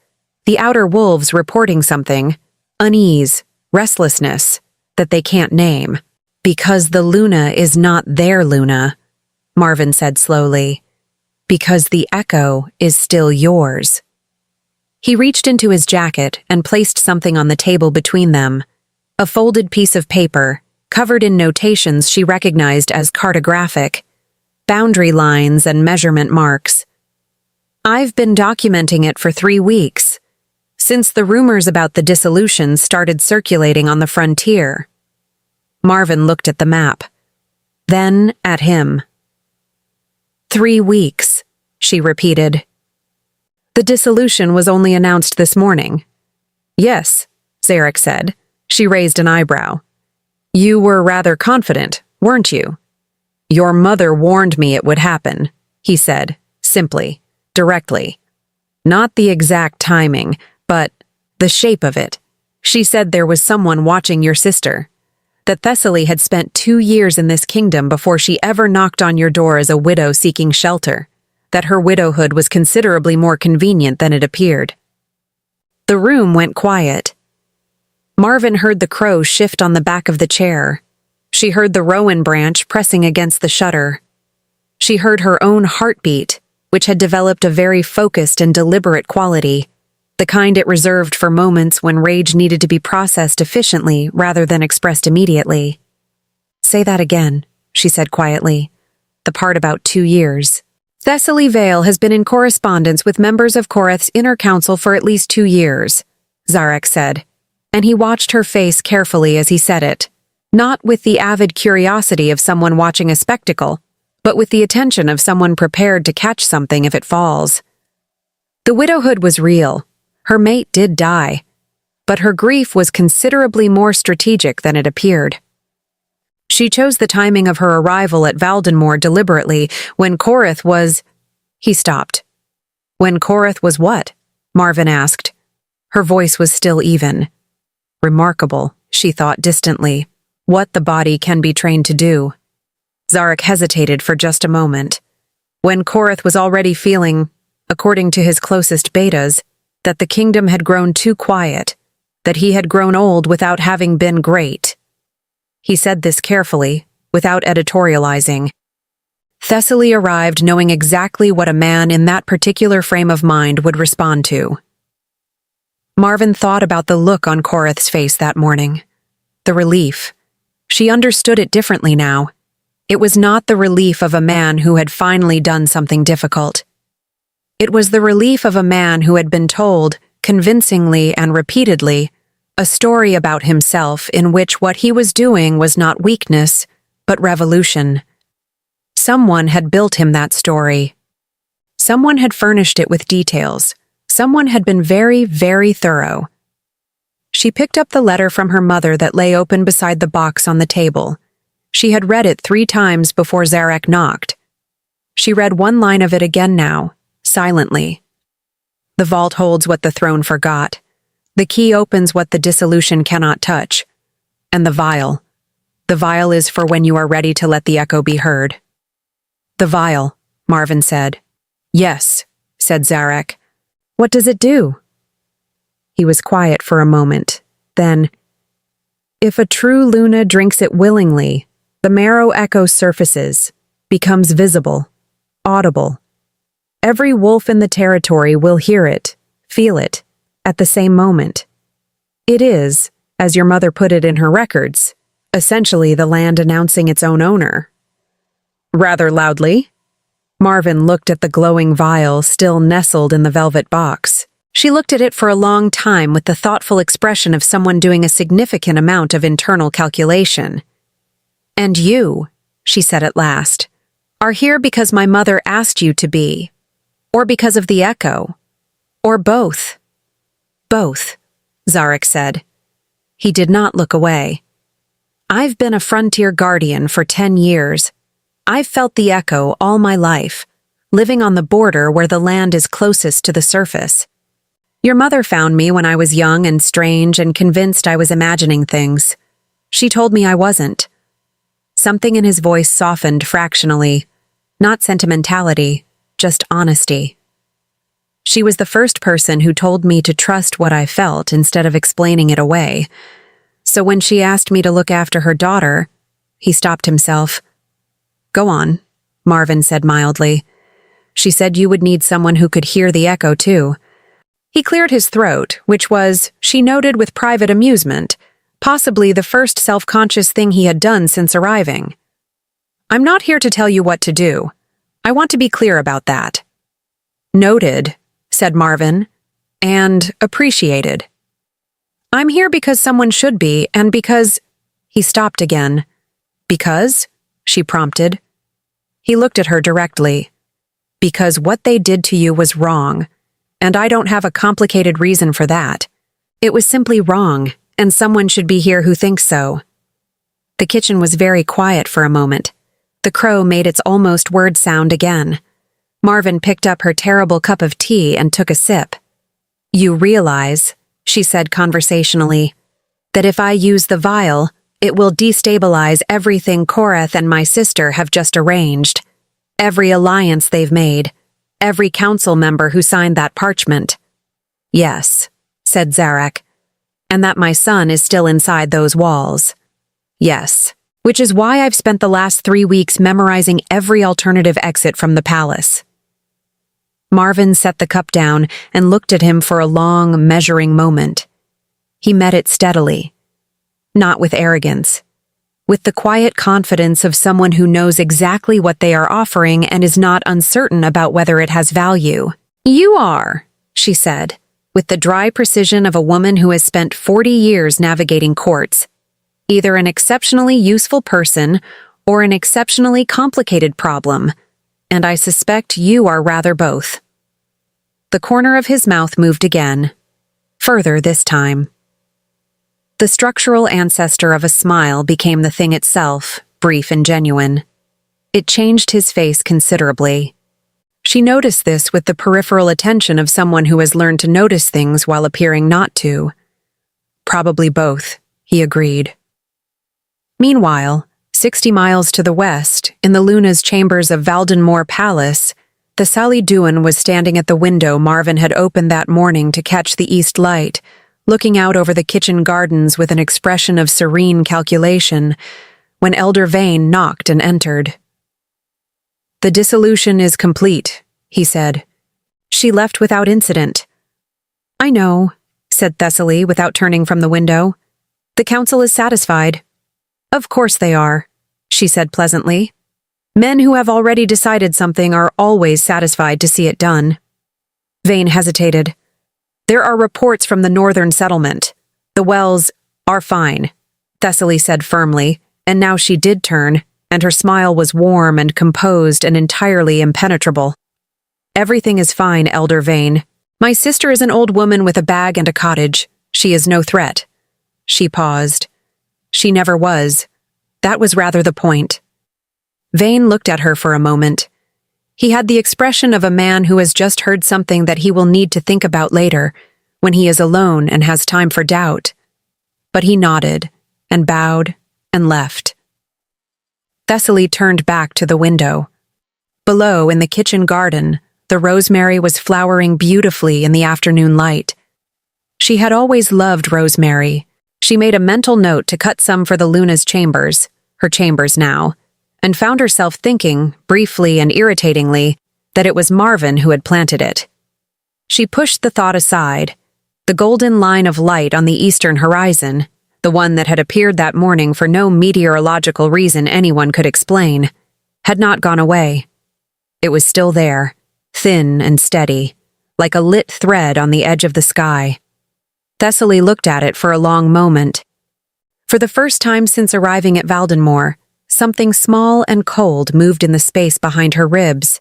The outer wolves reporting something, unease, restlessness, that they can't name. Because the Luna is not their Luna," Marvin said slowly. "Because the Echo is still yours." He reached into his jacket and placed something on the table between them, a folded piece of paper, covered in notations she recognized as cartographic, boundary lines and measurement marks. "I've been documenting it for 3 weeks, since the rumors about the dissolution started circulating on the frontier." Marvin looked at the map, then at him. 3 weeks, she repeated. "The dissolution was only announced this morning." "Yes," Zarek said. She raised an eyebrow. "You were rather confident, weren't you?" "Your mother warned me it would happen," he said, simply, directly. "Not the exact timing, but the shape of it. She said there was someone watching your sister. That Thessaly had spent 2 years in this kingdom before she ever knocked on your door as a widow seeking shelter. That her widowhood was considerably more convenient than it appeared." The room went quiet. Marvin heard the crow shift on the back of the chair. She heard the rowan branch pressing against the shutter. She heard her own heartbeat, which had developed a very focused and deliberate quality, the kind it reserved for moments when rage needed to be processed efficiently rather than expressed immediately. "Say that again," she said quietly. "The part about 2 years." "Thessaly Vale has been in correspondence with members of Koreth's inner council for at least 2 years, Zarek said, and he watched her face carefully as he said it, not with the avid curiosity of someone watching a spectacle, but with the attention of someone prepared to catch something if it falls. The widowhood was real. Her mate did die, but her grief was considerably more strategic than it appeared. She chose the timing of her arrival at Valdenmoor deliberately when Koreth was— He stopped. "When Koreth was what?" Marvin asked. Her voice was still even. Remarkable, she thought distantly, what the body can be trained to do. Zarek hesitated for just a moment. When Koreth was already feeling, according to his closest betas, that the kingdom had grown too quiet, that he had grown old without having been great. He said this carefully, without editorializing. Thessaly arrived knowing exactly what a man in that particular frame of mind would respond to. Marvin thought about the look on Koreth's face that morning. The relief. She understood it differently now. It was not the relief of a man who had finally done something difficult. It was the relief of a man who had been told, convincingly and repeatedly, a story about himself in which what he was doing was not weakness, but revolution. Someone had built him that story. Someone had furnished it with details. Someone had been very, very thorough. She picked up the letter from her mother that lay open beside the box on the table. She had read it 3 times before Zarek knocked. She read one line of it again now, silently. The vault holds what the throne forgot. The key opens what the dissolution cannot touch. And the vial. The vial is for when you are ready to let the echo be heard. The vial, Marvin said. Yes, said Zarek. What does it do? He was quiet for a moment. Then, if a true Luna drinks it willingly, the marrow echo surfaces, becomes visible, audible. Every wolf in the territory will hear it, feel it, at the same moment. It is, as your mother put it in her records, essentially the land announcing its own owner. Rather loudly. Marvin looked at the glowing vial still nestled in the velvet box. She looked at it for a long time with the thoughtful expression of someone doing a significant amount of internal calculation. And you, she said at last, are here because my mother asked you to be, or because of the echo, or both. Both, Zarek said. He did not look away. I've been a frontier guardian for 10 years. I've felt the echo all my life, living on the border where the land is closest to the surface. Your mother found me when I was young and strange and convinced I was imagining things. She told me I wasn't. Something in his voice softened fractionally. Not sentimentality, just honesty. She was the first person who told me to trust what I felt instead of explaining it away. So when she asked me to look after her daughter, he stopped himself. Go on, Marvin said mildly. She said you would need someone who could hear the echo too. He cleared his throat, which was, she noted with private amusement, possibly the first self-conscious thing he had done since arriving. I'm not here to tell you what to do. I want to be clear about that. Noted, said Marvin, and appreciated. I'm here because someone should be, and because... He stopped again. Because? She prompted. He looked at her directly. Because what they did to you was wrong. And I don't have a complicated reason for that. It was simply wrong, and someone should be here who thinks so. The kitchen was very quiet for a moment. The crow made its almost word sound again. Marvin picked up her terrible cup of tea and took a sip. You realize, she said conversationally, that if I use the vial, it will destabilize everything Korath and my sister have just arranged. Every alliance they've made. Every council member who signed that parchment. Yes, said Zarek, and that my son is still inside those walls. Yes, which is why I've spent the last 3 weeks memorizing every alternative exit from the palace. Marvin set the cup down and looked at him for a long, measuring moment. He met it steadily. Not with arrogance. With the quiet confidence of someone who knows exactly what they are offering and is not uncertain about whether it has value. You are, she said, with the dry precision of a woman who has spent 40 years navigating courts. Either an exceptionally useful person or an exceptionally complicated problem, and I suspect you are rather both. The corner of his mouth moved again, further this time. The structural ancestor of a smile became the thing itself, brief and genuine. It changed his face considerably. She noticed this with the peripheral attention of someone who has learned to notice things while appearing not to. Probably both, he agreed. Meanwhile, 60 miles to the west, in the Luna's chambers of Valdenmoor Palace, the Sally Dewan was standing at the window Marvin had opened that morning to catch the east light, looking out over the kitchen gardens with an expression of serene calculation, when Elder Vane knocked and entered. The dissolution is complete, he said. She left without incident. I know, said Thessaly without turning from the window. The council is satisfied. Of course they are, she said pleasantly. Men who have already decided something are always satisfied to see it done. Vane hesitated. There are reports from the northern settlement. The wells are fine, Thessaly said firmly, and now she did turn, and her smile was warm and composed and entirely impenetrable. Everything is fine, Elder Vane. My sister is an old woman with a bag and a cottage. She is no threat. She paused. She never was. That was rather the point. Vane looked at her for a moment. He had the expression of a man who has just heard something that he will need to think about later, when he is alone and has time for doubt. But he nodded, and bowed, and left. Thessaly turned back to the window. Below, in the kitchen garden, the rosemary was flowering beautifully in the afternoon light. She had always loved rosemary. She made a mental note to cut some for the Luna's chambers, her chambers now, and found herself thinking, briefly and irritatingly, that it was Marvin who had planted it. She pushed the thought aside. The golden line of light on the eastern horizon, the one that had appeared that morning for no meteorological reason anyone could explain, had not gone away. It was still there, thin and steady, like a lit thread on the edge of the sky. Thessaly looked at it for a long moment. For the first time since arriving at Valdenmoor, something small and cold moved in the space behind her ribs.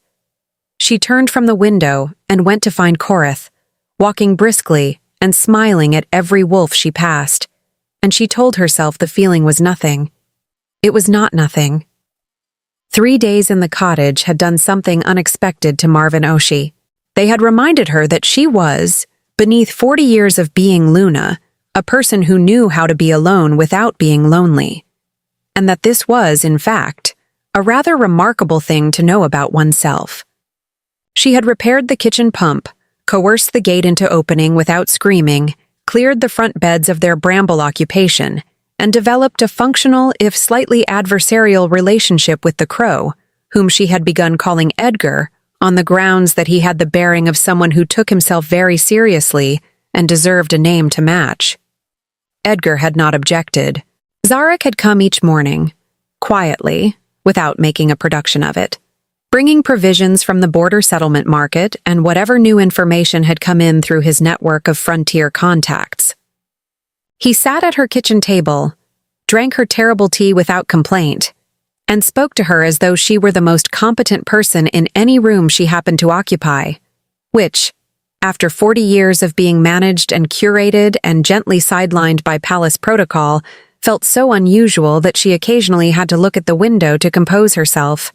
She turned from the window and went to find Korith, walking briskly and smiling at every wolf she passed, and she told herself the feeling was nothing. It was not nothing. 3 days in the cottage had done something unexpected to Marvin Oshie. They had reminded her that she was, beneath 40 years of being Luna, a person who knew how to be alone without being lonely, and that this was, in fact, a rather remarkable thing to know about oneself. She had repaired the kitchen pump, coerced the gate into opening without screaming, cleared the front beds of their bramble occupation, and developed a functional, if slightly adversarial relationship with the crow, whom she had begun calling Edgar, on the grounds that he had the bearing of someone who took himself very seriously and deserved a name to match. Edgar had not objected. Zarek had come each morning, quietly, without making a production of it, bringing provisions from the border settlement market and whatever new information had come in through his network of frontier contacts. He sat at her kitchen table, drank her terrible tea without complaint, and spoke to her as though she were the most competent person in any room she happened to occupy, which, after 40 years of being managed and curated and gently sidelined by palace protocol, felt so unusual that she occasionally had to look at the window to compose herself.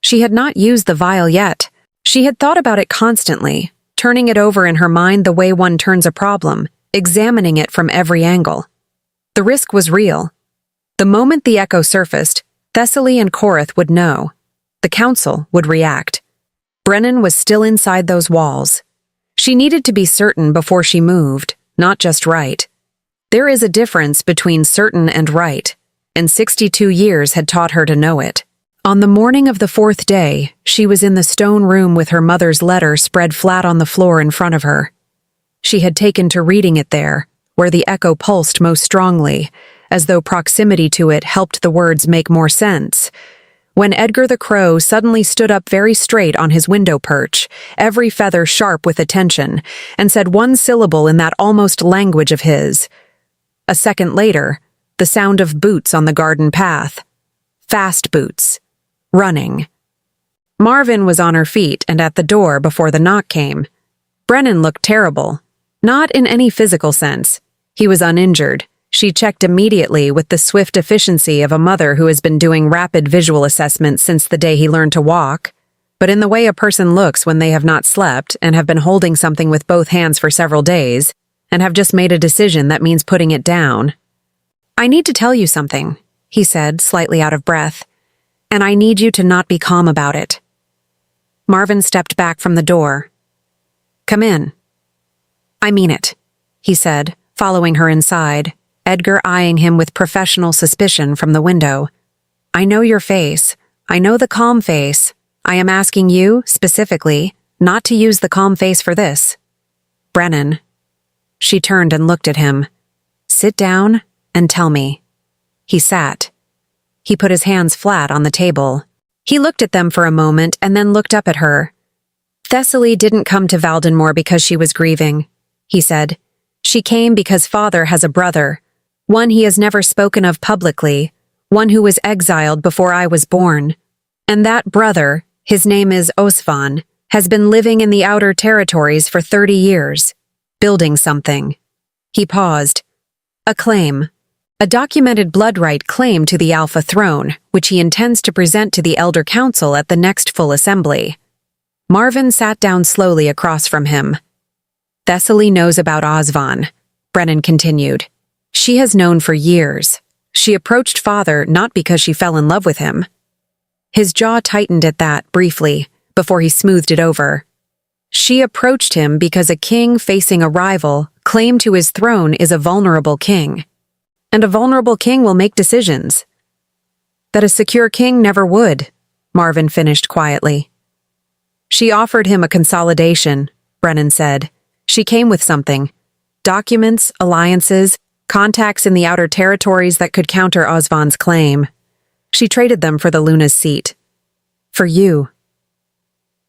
She had not used the vial yet. She had thought about it constantly, turning it over in her mind the way one turns a problem, examining it from every angle. The risk was real. The moment the echo surfaced, Thessaly and Korith would know. The council would react. Brennan was still inside those walls. She needed to be certain before she moved, not just right. There is a difference between certain and right, and 62 years had taught her to know it. On the morning of the 4th day, she was in the stone room with her mother's letter spread flat on the floor in front of her. She had taken to reading it there, where the echo pulsed most strongly, as though proximity to it helped the words make more sense, when Edgar the Crow suddenly stood up very straight on his window perch, every feather sharp with attention, and said one syllable in that almost language of his. A second later, the sound of boots on the garden path. Fast boots. Running. Marvin was on her feet and at the door before the knock came. Brennan looked terrible. Not in any physical sense. He was uninjured. She checked immediately with the swift efficiency of a mother who has been doing rapid visual assessments since the day he learned to walk, but in the way a person looks when they have not slept and have been holding something with both hands for several days, and have just made a decision that means putting it down. "I need to tell you something," he said, slightly out of breath, "and I need you to not be calm about it." Marvin stepped back from the door. "Come in." "I mean it," he said, following her inside, Edgar eyeing him with professional suspicion from the window. "I know your face. I know the calm face. I am asking you, specifically, not to use the calm face for this. Brennan." She turned and looked at him. "Sit down and tell me." He sat. He put his hands flat on the table. He looked at them for a moment and then looked up at her. Thessaly didn't come to Valdenmoor because she was grieving, he said. She came because father has a brother, one he has never spoken of publicly, one who was exiled before I was born. And that brother, his name is Osvan, has been living in the outer territories for 30 years, building something. He paused. A claim. A documented blood right claim to the Alpha throne, which he intends to present to the Elder Council at the next full assembly. Marvin sat down slowly across from him. Thessaly knows about Osvan, Brennan continued. She has known for years. She approached father not because she fell in love with him. His jaw tightened at that, briefly, before he smoothed it over. She approached him because a king facing a rival, claim to his throne is a vulnerable king. And a vulnerable king will make decisions. That a secure king never would, Marvin finished quietly. She offered him a consolidation, Brennan said. She came with something. Documents, alliances, contacts in the outer territories that could counter Osvan's claim. She traded them for the Luna's seat. For you.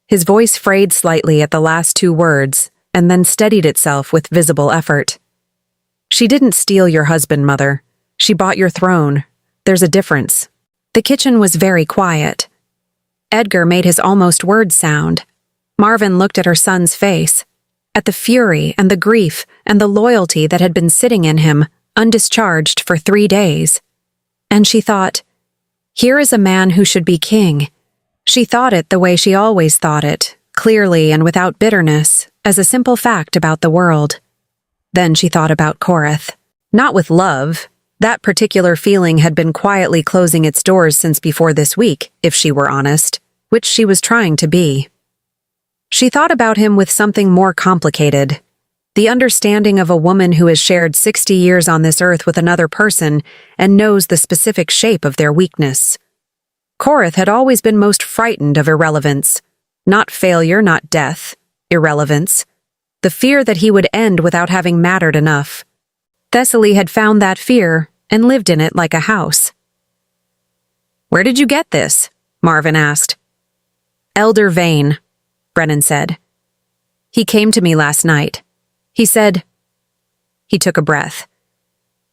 His voice frayed slightly at the last two words, and then steadied itself with visible effort. She didn't steal your husband, Mother. She bought your throne. There's a difference. The kitchen was very quiet. Edgar made his almost words sound. Marvin looked at her son's face, at the fury and the grief and the loyalty that had been sitting in him, undischarged for 3 days. And she thought, here is a man who should be king. She thought it the way she always thought it, clearly and without bitterness, as a simple fact about the world. Then she thought about Koreth. Not with love. That particular feeling had been quietly closing its doors since before this week, if she were honest, which she was trying to be. She thought about him with something more complicated. The understanding of a woman who has shared 60 years on this earth with another person and knows the specific shape of their weakness. Koreth had always been most frightened of irrelevance. Not failure, not death. Irrelevance. The fear that he would end without having mattered enough. Thessaly had found that fear and lived in it like a house. Where did you get this? Marvin asked. Elder Vane, Brennan said. He came to me last night. He said... He took a breath.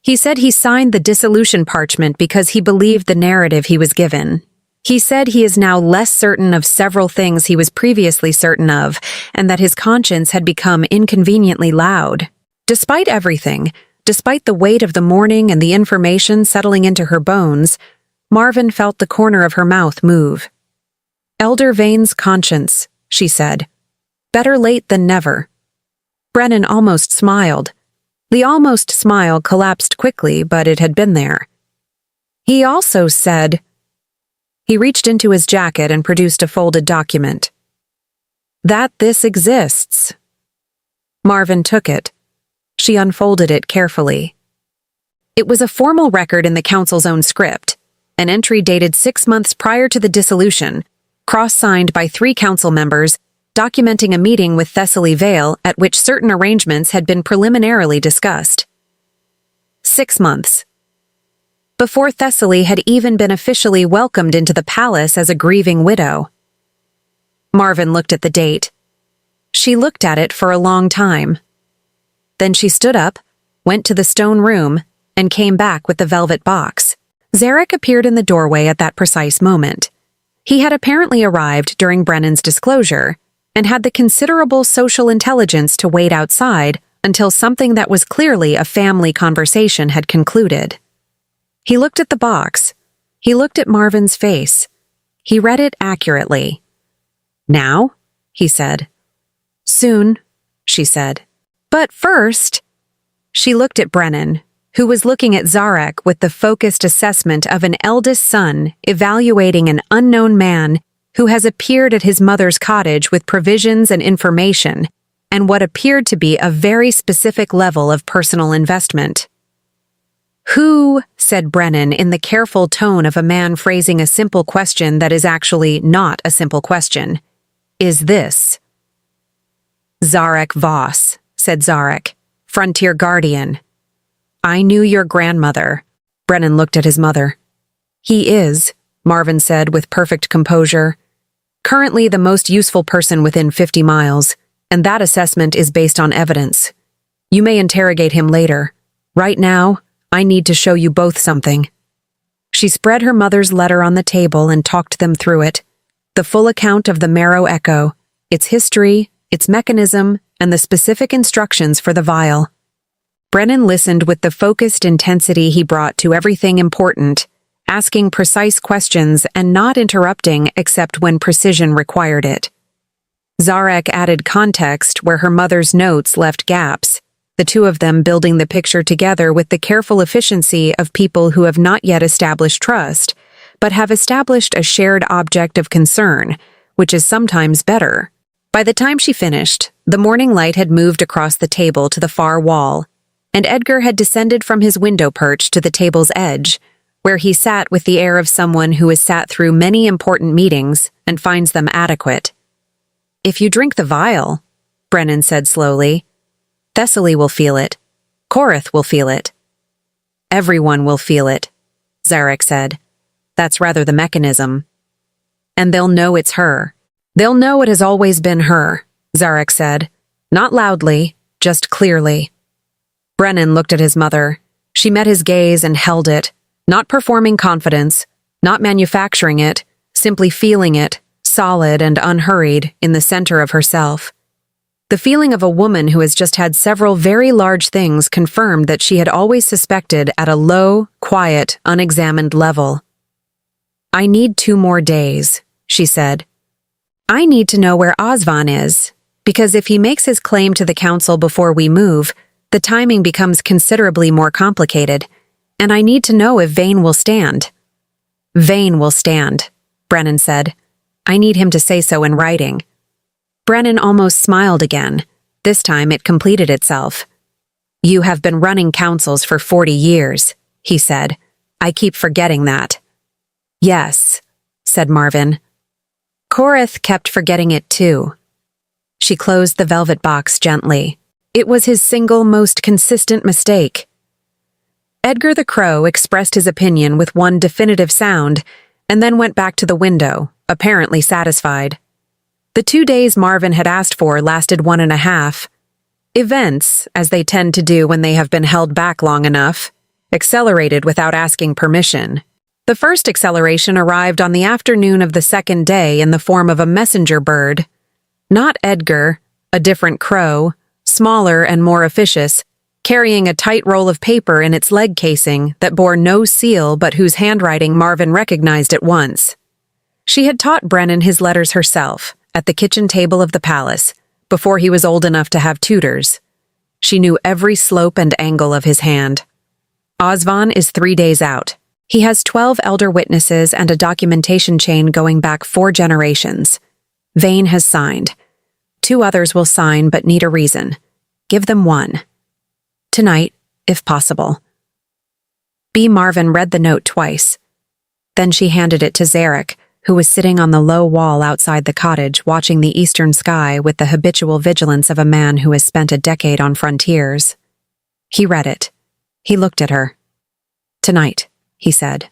He said he signed the dissolution parchment because he believed the narrative he was given. He said he is now less certain of several things he was previously certain of, and that his conscience had become inconveniently loud. Despite everything, despite the weight of the morning and the information settling into her bones, Marvin felt the corner of her mouth move. Elder Vane's conscience, she said. Better late than never. Brennan almost smiled. The almost smile collapsed quickly, but it had been there. He also said... He reached into his jacket and produced a folded document. That this exists. Marvin took it. She unfolded it carefully. It was a formal record in the council's own script, an entry dated 6 months prior to the dissolution, cross-signed by 3 council members, documenting a meeting with Thessaly Vale at which certain arrangements had been preliminarily discussed. 6 months. Before Thessaly had even been officially welcomed into the palace as a grieving widow. Marvin looked at the date. She looked at it for a long time. Then she stood up, went to the stone room, and came back with the velvet box. Zarek appeared in the doorway at that precise moment. He had apparently arrived during Brennan's disclosure, and had the considerable social intelligence to wait outside until something that was clearly a family conversation had concluded. He looked at the box. He looked at Marvin's face. He read it accurately. Now? He said. Soon, she said. But first... She looked at Brennan, who was looking at Zarek with the focused assessment of an eldest son evaluating an unknown man who has appeared at his mother's cottage with provisions and information, and what appeared to be a very specific level of personal investment. Who, said Brennan in the careful tone of a man phrasing a simple question that is actually not a simple question, is this? Zarek Voss, said Zarek, Frontier Guardian. I knew your grandmother. Brennan looked at his mother. He is, Marvin said with perfect composure. Currently the most useful person within 50 miles, and that assessment is based on evidence. You may interrogate him later. Right now, I need to show you both something. She spread her mother's letter on the table and talked them through it. The full account of the marrow echo, its history, its mechanism, and the specific instructions for the vial. Brennan listened with the focused intensity he brought to everything important, asking precise questions and not interrupting except when precision required it. Zarek added context where her mother's notes left gaps, the two of them building the picture together with the careful efficiency of people who have not yet established trust, but have established a shared object of concern, which is sometimes better. By the time she finished, the morning light had moved across the table to the far wall, and Edgar had descended from his window perch to the table's edge, where he sat with the air of someone who has sat through many important meetings and finds them adequate. If you drink the vial, Brennan said slowly, Thessaly will feel it. Korath will feel it. Everyone will feel it, Zarek said. That's rather the mechanism. And they'll know it's her. They'll know it has always been her, Zarek said. Not loudly, just clearly. Brennan looked at his mother. She met his gaze and held it, not performing confidence, not manufacturing it, simply feeling it, solid and unhurried, in the center of herself. The feeling of a woman who has just had several very large things confirmed that she had always suspected at a low, quiet, unexamined level. I need 2 more days, she said. I need to know where Osvan is, because if he makes his claim to the council before we move, the timing becomes considerably more complicated, and I need to know if Vane will stand. Vane will stand, Brennan said. I need him to say so in writing. Brennan almost smiled again. This time it completed itself. You have been running councils for 40 years, he said. I keep forgetting that. Yes, said Marvin. Korath kept forgetting it too. She closed the velvet box gently. It was his single most consistent mistake. Edgar the Crow expressed his opinion with one definitive sound, and then went back to the window, apparently satisfied. The 2 days Marvin had asked for lasted 1.5. Events, as they tend to do when they have been held back long enough, accelerated without asking permission. The first acceleration arrived on the afternoon of the second day in the form of a messenger bird. Not Edgar, a different crow, smaller and more officious, carrying a tight roll of paper in its leg casing that bore no seal but whose handwriting Marvin recognized at once. She had taught Brennan his letters herself, at the kitchen table of the palace, before he was old enough to have tutors. She knew every slope and angle of his hand. Osvan is 3 days out. He has 12 elder witnesses and a documentation chain going back 4 generations. Vane has signed. 2 others will sign but need a reason. Give them 1. Tonight, if possible. B. Marvin read the note twice. Then she handed it to Zarek, who was sitting on the low wall outside the cottage watching the eastern sky with the habitual vigilance of a man who has spent a decade on frontiers. He read it. He looked at her. Tonight, he said.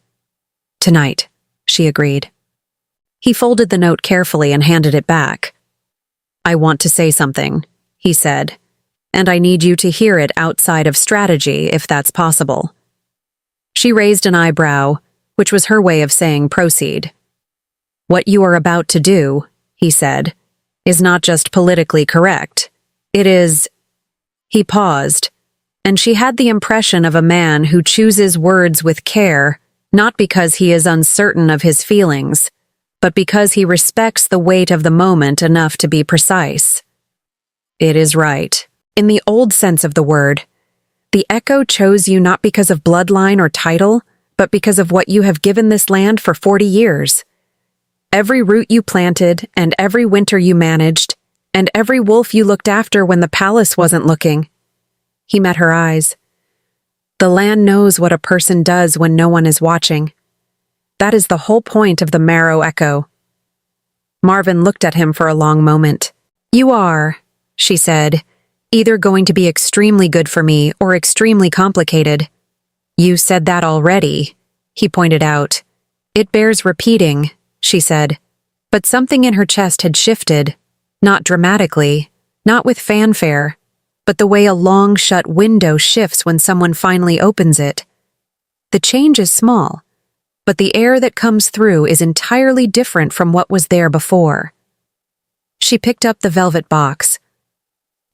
Tonight, she agreed. He folded the note carefully and handed it back. I want to say something, he said, and I need you to hear it outside of strategy if that's possible. She raised an eyebrow, which was her way of saying proceed. What you are about to do, he said, is not just politically correct. It is... He paused, and she had the impression of a man who chooses words with care, not because he is uncertain of his feelings, but because he respects the weight of the moment enough to be precise. It is right. In the old sense of the word, the Echo chose you not because of bloodline or title, but because of what you have given this land for 40 years. Every root you planted, and every winter you managed, and every wolf you looked after when the palace wasn't looking. He met her eyes. The land knows what a person does when no one is watching. That is the whole point of the marrow echo. Marvin looked at him for a long moment. You are, she said, either going to be extremely good for me or extremely complicated. You said that already, he pointed out. "It bears repeating," she said, but something in her chest had shifted, not dramatically, not with fanfare, but the way a long shut window shifts when someone finally opens it. The change is small, but the air that comes through is entirely different from what was there before. She picked up the velvet box.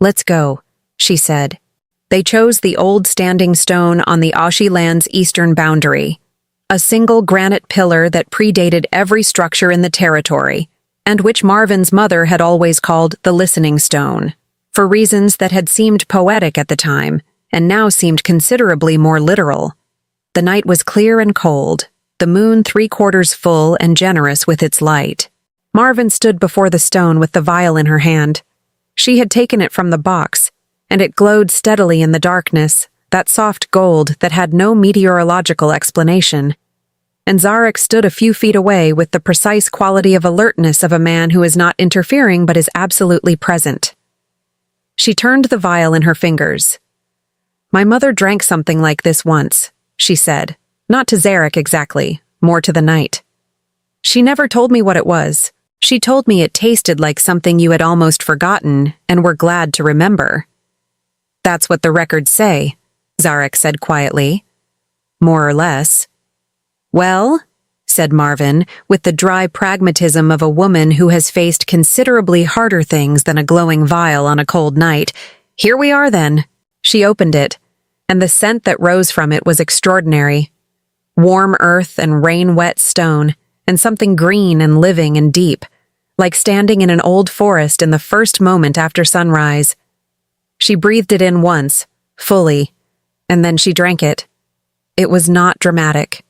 "Let's go," she said. They chose the old standing stone on the Ashi land's eastern boundary, a single granite pillar that predated every structure in the territory, and which Marvin's mother had always called the listening stone, for reasons that had seemed poetic at the time, and now seemed considerably more literal. The night was clear and cold, the moon 3/4 full and generous with its light. Marvin stood before the stone with the vial in her hand. She had taken it from the box, and it glowed steadily in the darkness, that soft gold that had no meteorological explanation. And Zarek stood a few feet away with the precise quality of alertness of a man who is not interfering but is absolutely present. She turned the vial in her fingers. "My mother drank something like this once," she said, not to Zarek exactly, more to the night. "She never told me what it was. She told me it tasted like something you had almost forgotten and were glad to remember." "That's what the records say," Zarek said quietly. "More or less." "Well," said Marvin, with the dry pragmatism of a woman who has faced considerably harder things than a glowing vial on a cold night, "here we are then." She opened it, and the scent that rose from it was extraordinary. Warm earth and rain-wet stone, and something green and living and deep, like standing in an old forest in the first moment after sunrise. She breathed it in once, fully, and then she drank it. It was not dramatic.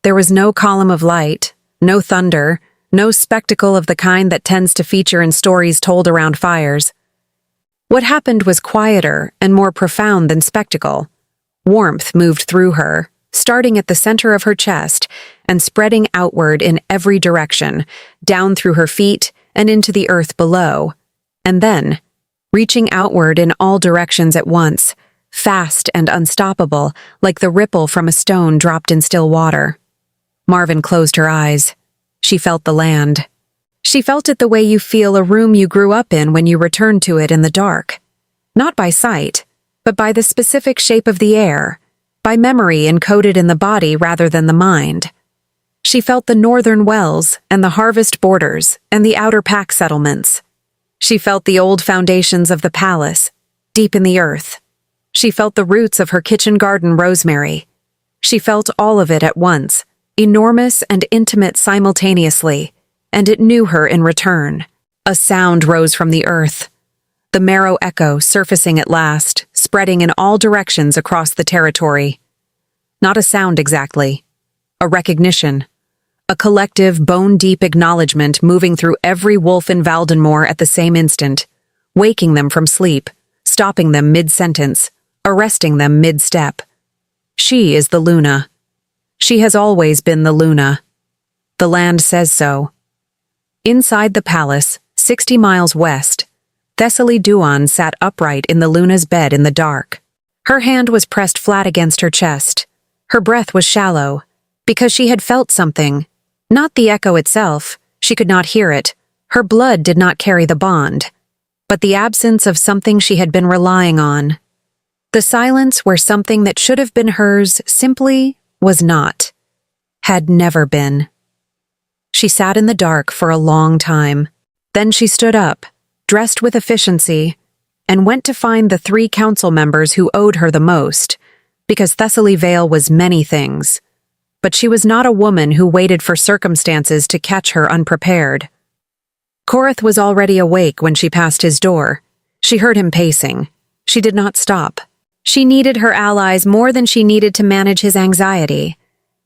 There was no column of light, no thunder, no spectacle of the kind that tends to feature in stories told around fires. What happened was quieter and more profound than spectacle. Warmth moved through her, starting at the center of her chest and spreading outward in every direction, down through her feet and into the earth below, and then, reaching outward in all directions at once, fast and unstoppable, like the ripple from a stone dropped in still water. Marvin closed her eyes. She felt the land. She felt it the way you feel a room you grew up in when you return to it in the dark. Not by sight, but by the specific shape of the air, by memory encoded in the body rather than the mind. She felt the northern wells and the harvest borders and the outer pack settlements. She felt the old foundations of the palace, deep in the earth. She felt the roots of her kitchen garden rosemary. She felt all of it at once, enormous and intimate simultaneously, and it knew her in return. A sound rose from the earth, the marrow echo surfacing at last, spreading in all directions across the territory. Not a sound exactly, a recognition, a collective bone-deep acknowledgement moving through every wolf in Valdenmoor at the same instant, waking them from sleep, stopping them mid-sentence, arresting them mid-step. She is the Luna. She has always been the Luna. The land says so. Inside the palace, 60 miles west, Thessaly Duan sat upright in the Luna's bed in the dark. Her hand was pressed flat against her chest. Her breath was shallow, because she had felt something. Not the echo itself, she could not hear it. Her blood did not carry the bond, but the absence of something she had been relying on. The silence where something that should have been hers simply was not, had never been. She sat in the dark for a long time. Then she stood up, dressed with efficiency, and went to find the 3 council members who owed her the most, because Thessaly Vale was many things. But she was not a woman who waited for circumstances to catch her unprepared. Korath was already awake when she passed his door. She heard him pacing. She did not stop. She needed her allies more than she needed to manage his anxiety.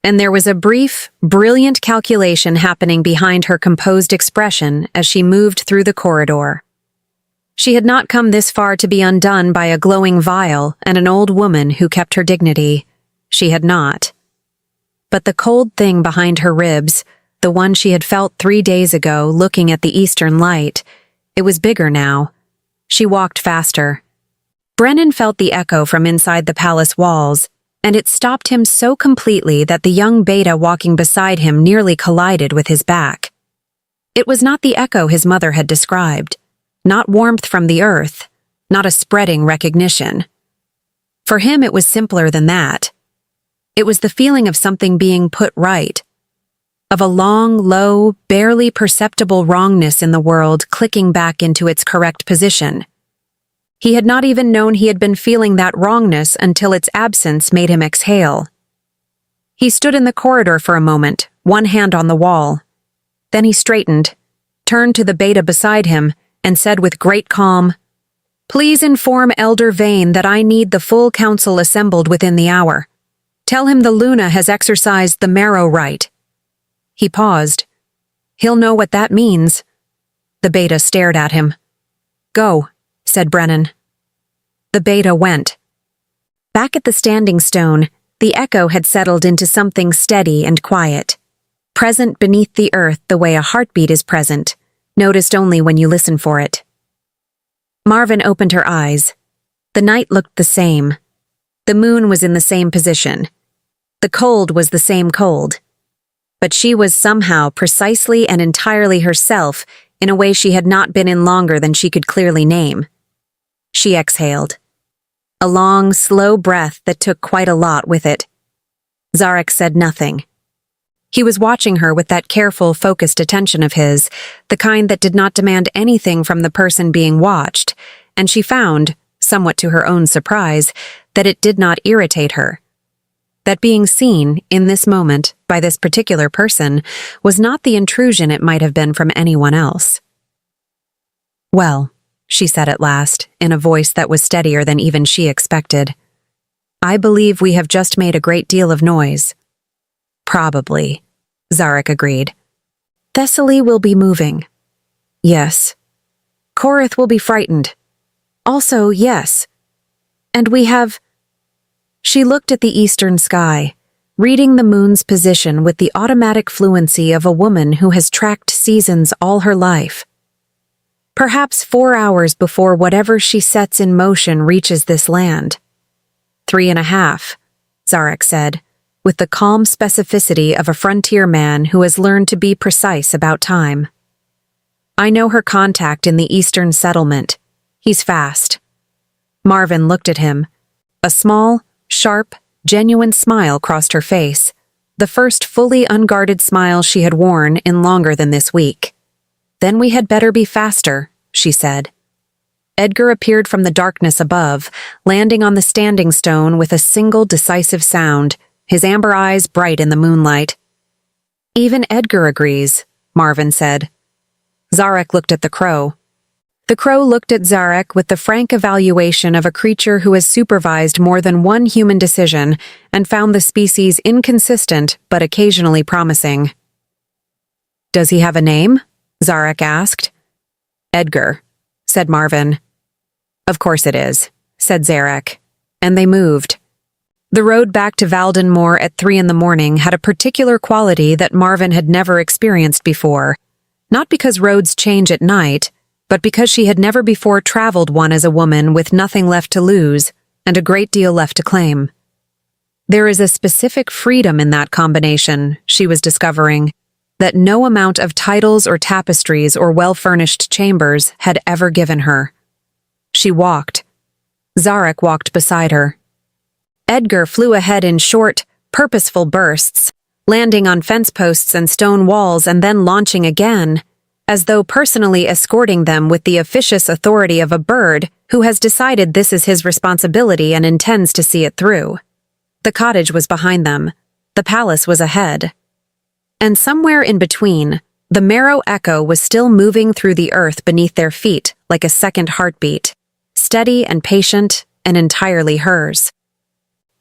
And there was a brief, brilliant calculation happening behind her composed expression as she moved through the corridor. She had not come this far to be undone by a glowing vial and an old woman who kept her dignity. She had not. But the cold thing behind her ribs, the one she had felt 3 days ago looking at the eastern light, it was bigger now. She walked faster. Brennan felt the echo from inside the palace walls, and it stopped him so completely that the young beta walking beside him nearly collided with his back. It was not the echo his mother had described, not warmth from the earth, not a spreading recognition. For him it was simpler than that. It was the feeling of something being put right, of a long, low, barely perceptible wrongness in the world clicking back into its correct position. He had not even known he had been feeling that wrongness until its absence made him exhale. He stood in the corridor for a moment, one hand on the wall. Then he straightened, turned to the beta beside him, and said with great calm, "Please inform Elder Vane that I need the full council assembled within the hour. Tell him the Luna has exercised the marrow rite." He paused. "He'll know what that means." The beta stared at him. "Go," said Brennan. The beta went. Back at the Standing Stone, the echo had settled into something steady and quiet, present beneath the earth the way a heartbeat is present, noticed only when you listen for it. Marvin opened her eyes. The night looked the same. The moon was in the same position. The cold was the same cold. But she was somehow precisely and entirely herself in a way she had not been in longer than she could clearly name. She exhaled. A long, slow breath that took quite a lot with it. Zarek said nothing. He was watching her with that careful, focused attention of his, the kind that did not demand anything from the person being watched, and she found, somewhat to her own surprise, that it did not irritate her. That being seen, in this moment, by this particular person, was not the intrusion it might have been from anyone else. "Well," she said at last, in a voice that was steadier than even she expected, "I believe we have just made a great deal of noise." "Probably," Zarek agreed. "Thessaly will be moving." "Yes." "Korith will be frightened." "Also, yes." "And we have—" She looked at the eastern sky, reading the moon's position with the automatic fluency of a woman who has tracked seasons all her life. Perhaps 4 hours before whatever she sets in motion reaches this land. 3.5, Zarek said, with the calm specificity of a frontier man who has learned to be precise about time. "I know her contact in the eastern settlement. He's fast." Marvin looked at him. A small, sharp, genuine smile crossed her face, the first fully unguarded smile she had worn in longer than this week. "Then we had better be faster," she said. Edgar appeared from the darkness above, landing on the Standing Stone with a single decisive sound, his amber eyes bright in the moonlight. "Even Edgar agrees," Marvin said. Zarek looked at the crow. The crow looked at Zarek with the frank evaluation of a creature who has supervised more than one human decision and found the species inconsistent but occasionally promising. "Does he have a name?" Zarek asked. "Edgar," said Marvin. "Of course it is," said Zarek, and they moved. The road back to Valdenmoor at 3 in the morning had a particular quality that Marvin had never experienced before, not because roads change at night, but because she had never before traveled one as a woman with nothing left to lose and a great deal left to claim. There is a specific freedom in that combination, she was discovering, that no amount of titles or tapestries or well-furnished chambers had ever given her. She walked. Zarek walked beside her. Edgar flew ahead in short, purposeful bursts, landing on fence posts and stone walls and then launching again, as though personally escorting them with the officious authority of a bird who has decided this is his responsibility and intends to see it through. The cottage was behind them. The palace was ahead. And somewhere in between, the marrow echo was still moving through the earth beneath their feet like a second heartbeat, steady and patient and entirely hers.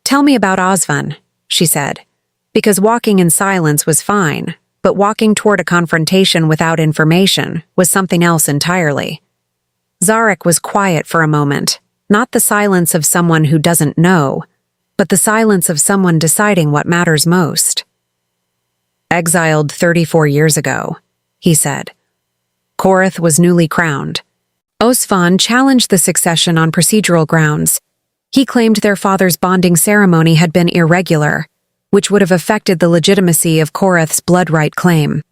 "Tell me about Osvan," she said, because walking in silence was fine, but walking toward a confrontation without information was something else entirely. Zarek was quiet for a moment, not the silence of someone who doesn't know, but the silence of someone deciding what matters most. "Exiled 34 years ago," he said. "Korith was newly crowned. Osvan challenged the succession on procedural grounds. He claimed their father's bonding ceremony had been irregular, which would have affected the legitimacy of Korath's blood right claim.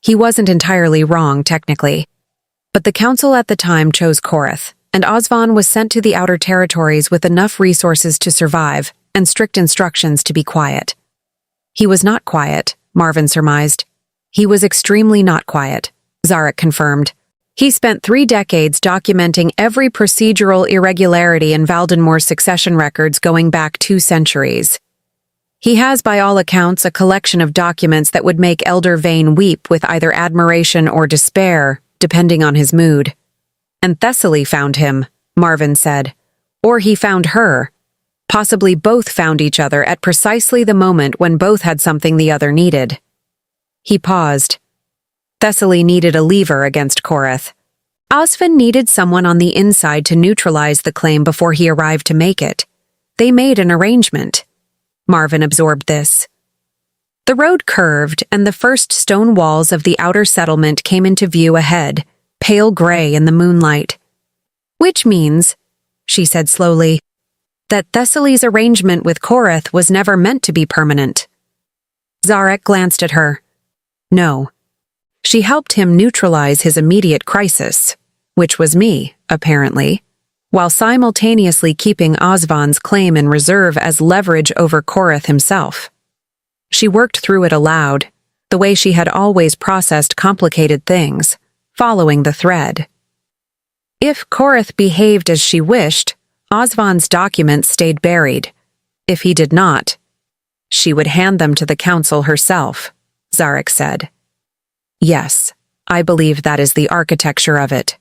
He wasn't entirely wrong, technically, but the council at the time chose Korath, and Osvan was sent to the Outer Territories with enough resources to survive and strict instructions to be quiet. He was not quiet, Marvin surmised. He was extremely not quiet, Zarek confirmed. He spent 3 decades documenting every procedural irregularity in Valdenmoor's succession records going back 2 centuries. He has, by all accounts, a collection of documents that would make Elder Vane weep with either admiration or despair, depending on his mood. And Thessaly found him, Marvin said. Or he found her. Possibly both found each other at precisely the moment when both had something the other needed. He paused. Thessaly needed a lever against Korath. Osvan needed someone on the inside to neutralize the claim before he arrived to make it. They made an arrangement. Marvin absorbed this. The road curved, and the first stone walls of the outer settlement came into view ahead, pale gray in the moonlight. Which means, she said slowly, that Thessaly's arrangement with Korath was never meant to be permanent. Zarek glanced at her. No. She helped him neutralize his immediate crisis, which was me, apparently, while simultaneously keeping Osvan's claim in reserve as leverage over Korath himself. She worked through it aloud, the way she had always processed complicated things, following the thread. If Korath behaved as she wished, Osvan's documents stayed buried. If he did not, she would hand them to the council herself, Zarek said. Yes, I believe that is the architecture of it.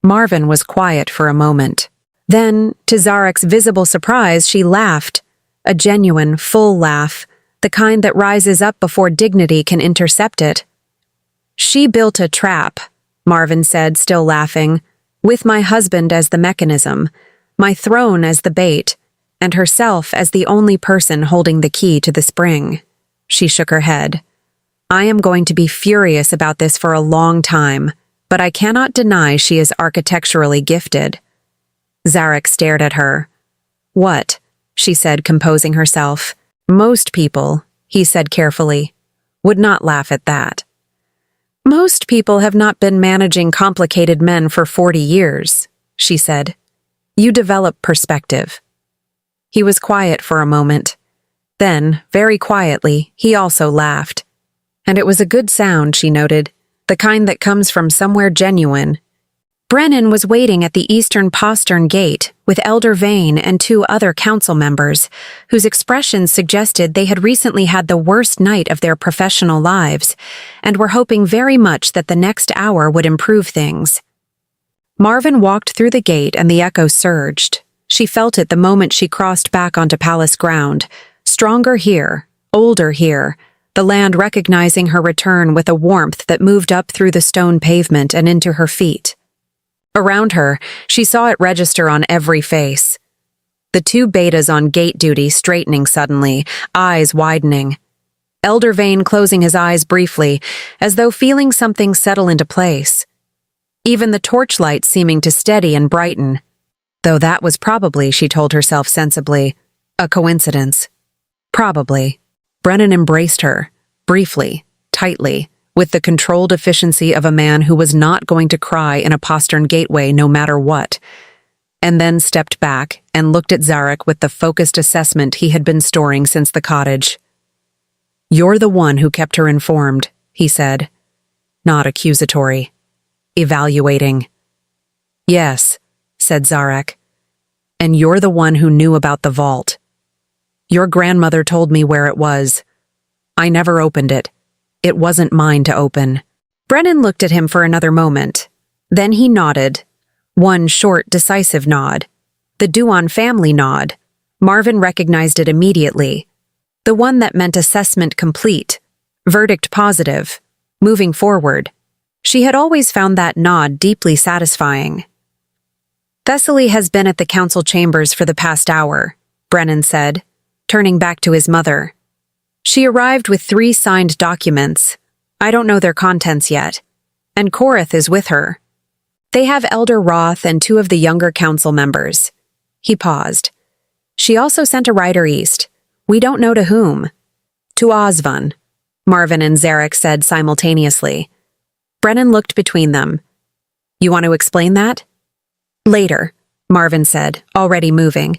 Marvin was quiet for a moment. Then, to Zarek's visible surprise, she laughed, a genuine, full laugh, the kind that rises up before dignity can intercept it. She built a trap, Marvin said, still laughing, with my husband as the mechanism, my throne as the bait, and herself as the only person holding the key to the spring. She shook her head. I am going to be furious about this for a long time, but I cannot deny she is architecturally gifted. Zarek stared at her. What? She said, composing herself. Most people, he said carefully, would not laugh at that. Most people have not been managing complicated men for 40 years, she said. You develop perspective. He was quiet for a moment. Then, very quietly, he also laughed. And it was a good sound, she noted, the kind that comes from somewhere genuine. Brennan was waiting at the eastern postern gate with Elder Vane and 2 other council members, whose expressions suggested they had recently had the worst night of their professional lives and were hoping very much that the next hour would improve things. Marvin walked through the gate and the echo surged. She felt it the moment she crossed back onto palace ground. Stronger here, older here, the land recognizing her return with a warmth that moved up through the stone pavement and into her feet. Around her, she saw it register on every face. The 2 betas on gate duty straightening suddenly, eyes widening. Elder Vane closing his eyes briefly, as though feeling something settle into place. Even the torchlight seeming to steady and brighten. Though that was probably, she told herself sensibly, a coincidence. Probably. Brennan embraced her, briefly, tightly, with the controlled efficiency of a man who was not going to cry in a postern gateway no matter what, and then stepped back and looked at Zarek with the focused assessment he had been storing since the cottage. You're the one who kept her informed, he said. Not accusatory. Evaluating. Yes, said Zarek. And you're the one who knew about the vault. Your grandmother told me where it was. I never opened it. It wasn't mine to open. Brennan looked at him for another moment. Then he nodded. One short, decisive nod. The Duan family nod. Marvin recognized it immediately. The one that meant assessment complete. Verdict positive. Moving forward. She had always found that nod deeply satisfying. Thessaly has been at the council chambers for the past hour, Brennan said, turning back to his mother. She arrived with 3 signed documents. I don't know their contents yet. And Korath is with her. They have Elder Roth and 2 of the younger council members. He paused. She also sent a rider east. We don't know to whom. To Osvan, Marvin and Zarek said simultaneously. Brennan looked between them. You want to explain that? Later, Marvin said, already moving.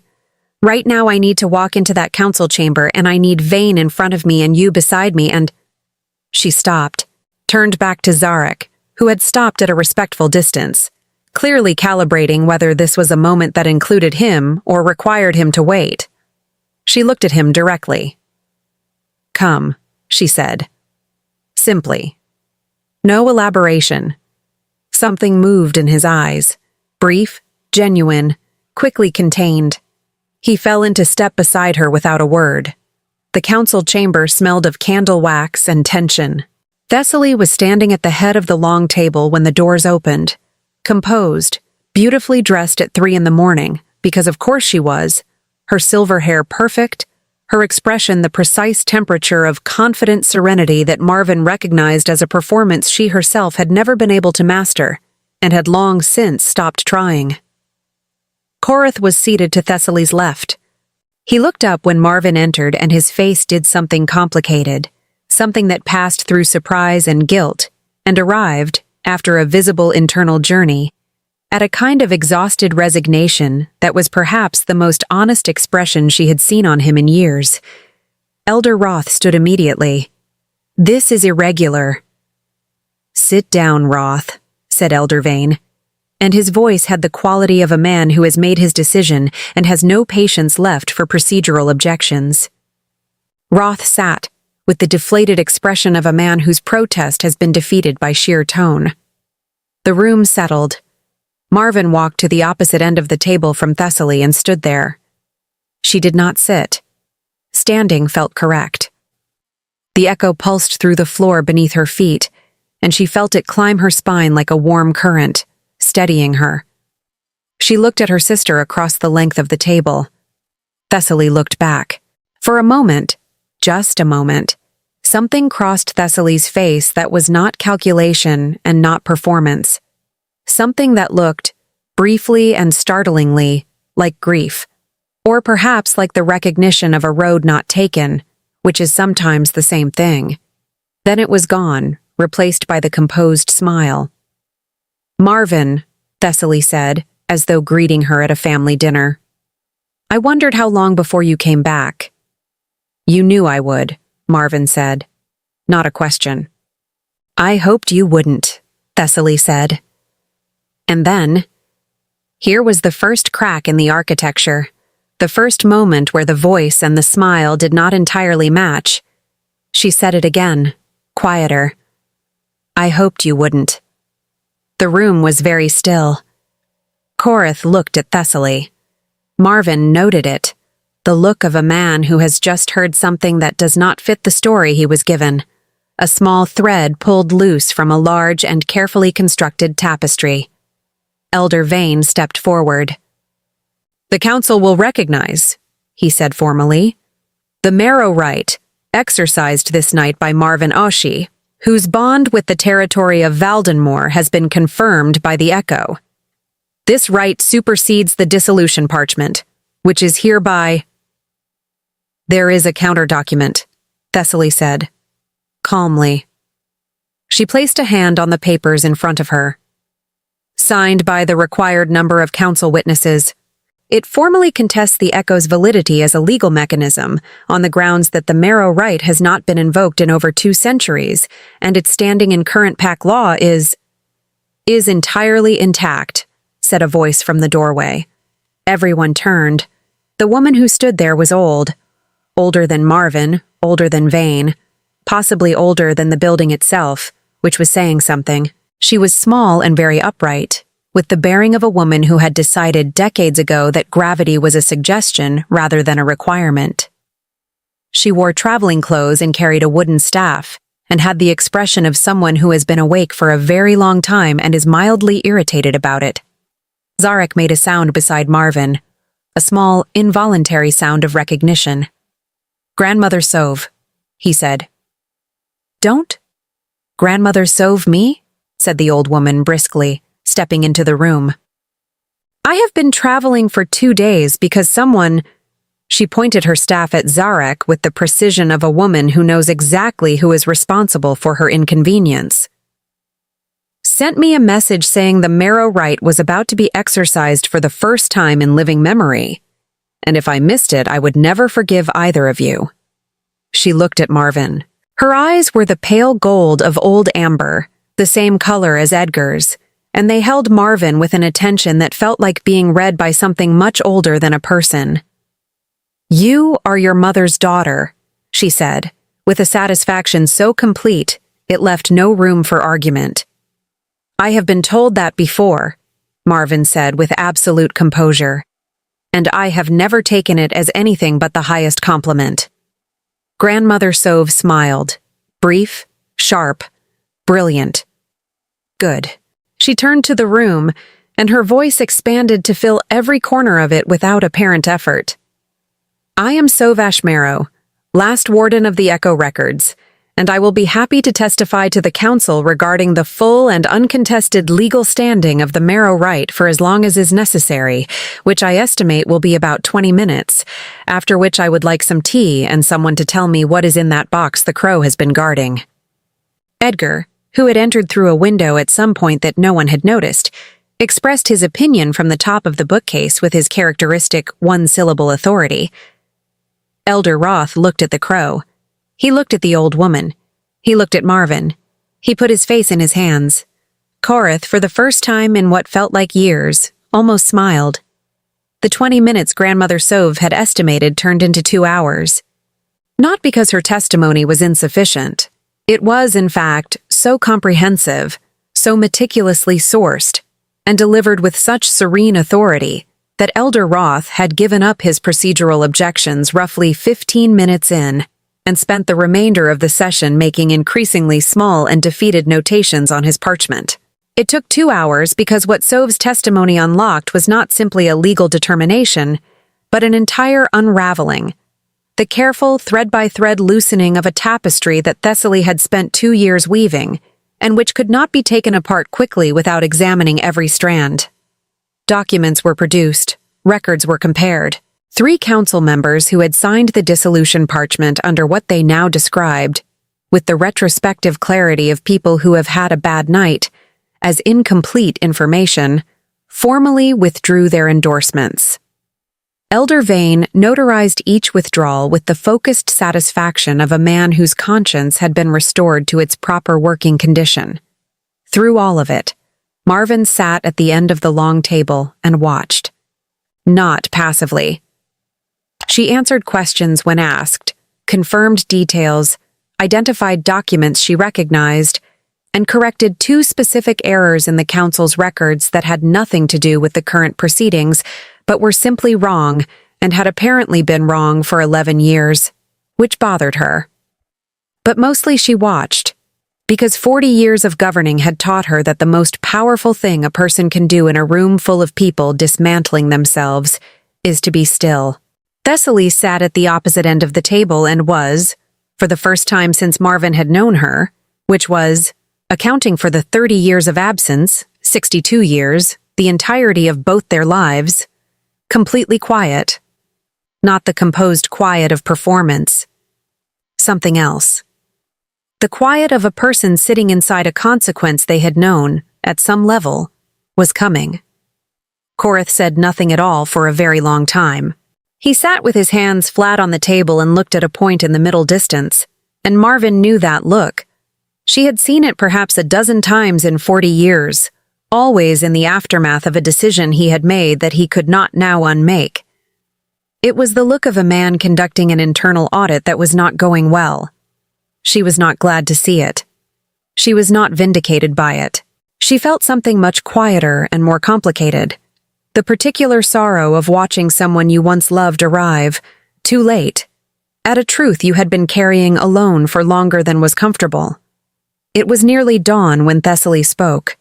Right now I need to walk into that council chamber and I need Vane in front of me and you beside me and... She stopped, turned back to Zarek, who had stopped at a respectful distance, clearly calibrating whether this was a moment that included him or required him to wait. She looked at him directly. Come, she said. Simply. No elaboration. Something moved in his eyes, brief, genuine, quickly contained. He fell into step beside her without a word. The council chamber smelled of candle wax and tension. Thessaly was standing at the head of the long table when the doors opened, composed, beautifully dressed at 3 a.m, because of course she was, her silver hair perfect, her expression the precise temperature of confident serenity that Marvin recognized as a performance she herself had never been able to master, and had long since stopped trying. Korath was seated to Thessaly's left. He looked up when Marvin entered and his face did something complicated, something that passed through surprise and guilt, and arrived, after a visible internal journey, at a kind of exhausted resignation that was perhaps the most honest expression she had seen on him in years. Elder Roth stood immediately. This is irregular. Sit down, Roth, said Elder Vane, and his voice had the quality of a man who has made his decision and has no patience left for procedural objections. Roth sat, with the deflated expression of a man whose protest has been defeated by sheer tone. The room settled. Marvin walked to the opposite end of the table from Thessaly and stood there. She did not sit. Standing felt correct. The echo pulsed through the floor beneath her feet, and she felt it climb her spine like a warm current, steadying her. She looked at her sister across the length of the table. Thessaly looked back. For a moment, just a moment, something crossed Thessaly's face that was not calculation and not performance. Something that looked, briefly and startlingly, like grief, or perhaps like the recognition of a road not taken, which is sometimes the same thing. Then it was gone, replaced by the composed smile. Marvin, Thessaly said, as though greeting her at a family dinner. I wondered how long before you came back. You knew I would, Marvin said. Not a question. I hoped you wouldn't, Thessaly said. And then, here was the first crack in the architecture, the first moment where the voice and the smile did not entirely match. She said it again, quieter. I hoped you wouldn't. The room was very still. Korath looked at Thessaly. Marvin noted it, the look of a man who has just heard something that does not fit the story he was given, a small thread pulled loose from a large and carefully constructed tapestry. Elder Vane stepped forward. The council will recognize, he said formally, the marrow rite, exercised this night by Marvin Oshie, whose bond with the territory of Valdenmoor has been confirmed by the Echo. This rite supersedes the dissolution parchment, which is hereby... There is a counter-document, Thessaly said, calmly. She placed a hand on the papers in front of her. Signed by the required number of council witnesses. It formally contests the Echo's validity as a legal mechanism on the grounds that the marrow rite has not been invoked in over 2 centuries, and its standing in current pack law is entirely intact, said a voice from the doorway. Everyone turned. The woman who stood there was old. Older than Marvin, older than Vane, possibly older than the building itself, which was saying something. She was small and very upright, with the bearing of a woman who had decided decades ago that gravity was a suggestion rather than a requirement. She wore traveling clothes and carried a wooden staff, and had the expression of someone who has been awake for a very long time and is mildly irritated about it. Zarek made a sound beside Marvin, a small, involuntary sound of recognition. Grandmother Sove, he said. Don't? Grandmother Sove me? Said the old woman briskly, stepping into the room. I have been traveling for 2 days because someone— She pointed her staff at Zarek with the precision of a woman who knows exactly who is responsible for her inconvenience. Sent me a message saying the marrow rite was about to be exercised for the first time in living memory, and if I missed it, I would never forgive either of you. She looked at Marvin. Her eyes were the pale gold of old amber, the same color as Edgar's, and they held Marvin with an attention that felt like being read by something much older than a person. You are your mother's daughter, she said, with a satisfaction so complete it left no room for argument. I have been told that before, Marvin said with absolute composure, and I have never taken it as anything but the highest compliment. Grandmother Sove smiled. Brief, sharp, brilliant. Good. She turned to the room, and her voice expanded to fill every corner of it without apparent effort. I am Sovash Marrow, last warden of the Echo Records, and I will be happy to testify to the council regarding the full and uncontested legal standing of the marrow rite for as long as is necessary, which I estimate will be about 20 minutes, after which I would like some tea and someone to tell me what is in that box the crow has been guarding. Edgar, who had entered through a window at some point that no one had noticed, expressed his opinion from the top of the bookcase with his characteristic one-syllable authority. Elder Roth looked at the crow. He looked at the old woman. He looked at Marvin. He put his face in his hands. Korith, for the first time in what felt like years, almost smiled. The 20 minutes Grandmother Sove had estimated turned into 2 hours. Not because her testimony was insufficient. It was, in fact, so comprehensive, so meticulously sourced, and delivered with such serene authority that Elder Roth had given up his procedural objections roughly 15 minutes in, and spent the remainder of the session making increasingly small and defeated notations on his parchment. It took 2 hours because what Sove's testimony unlocked was not simply a legal determination, but an entire unraveling. The careful, thread-by-thread loosening of a tapestry that Thessaly had spent 2 years weaving, and which could not be taken apart quickly without examining every strand. Documents were produced, records were compared. 3 council members who had signed the dissolution parchment under what they now described, with the retrospective clarity of people who have had a bad night, as incomplete information, formally withdrew their endorsements. Elder Vane notarized each withdrawal with the focused satisfaction of a man whose conscience had been restored to its proper working condition. Through all of it, Marvin sat at the end of the long table and watched. Not passively. She answered questions when asked, confirmed details, identified documents she recognized, and corrected 2 specific errors in the council's records that had nothing to do with the current proceedings, but were simply wrong and had apparently been wrong for 11 years, which bothered her. But mostly she watched, because 40 years of governing had taught her that the most powerful thing a person can do in a room full of people dismantling themselves is to be still. Thessaly sat at the opposite end of the table and was, for the first time since Marvin had known her, which was, accounting for the 30 years of absence, 62 years, the entirety of both their lives, completely quiet. Not the composed quiet of performance. Something else. The quiet of a person sitting inside a consequence they had known, at some level, was coming. Korith said nothing at all for a very long time. He sat with his hands flat on the table and looked at a point in the middle distance, and Marvin knew that look. She had seen it perhaps a dozen times in 40 years, always in the aftermath of a decision he had made that he could not now unmake. It was the look of a man conducting an internal audit that was not going well. She was not glad to see it. She was not vindicated by it. She felt something much quieter and more complicated. The particular sorrow of watching someone you once loved arrive, too late, at a truth you had been carrying alone for longer than was comfortable. It was nearly dawn when Thessaly spoke.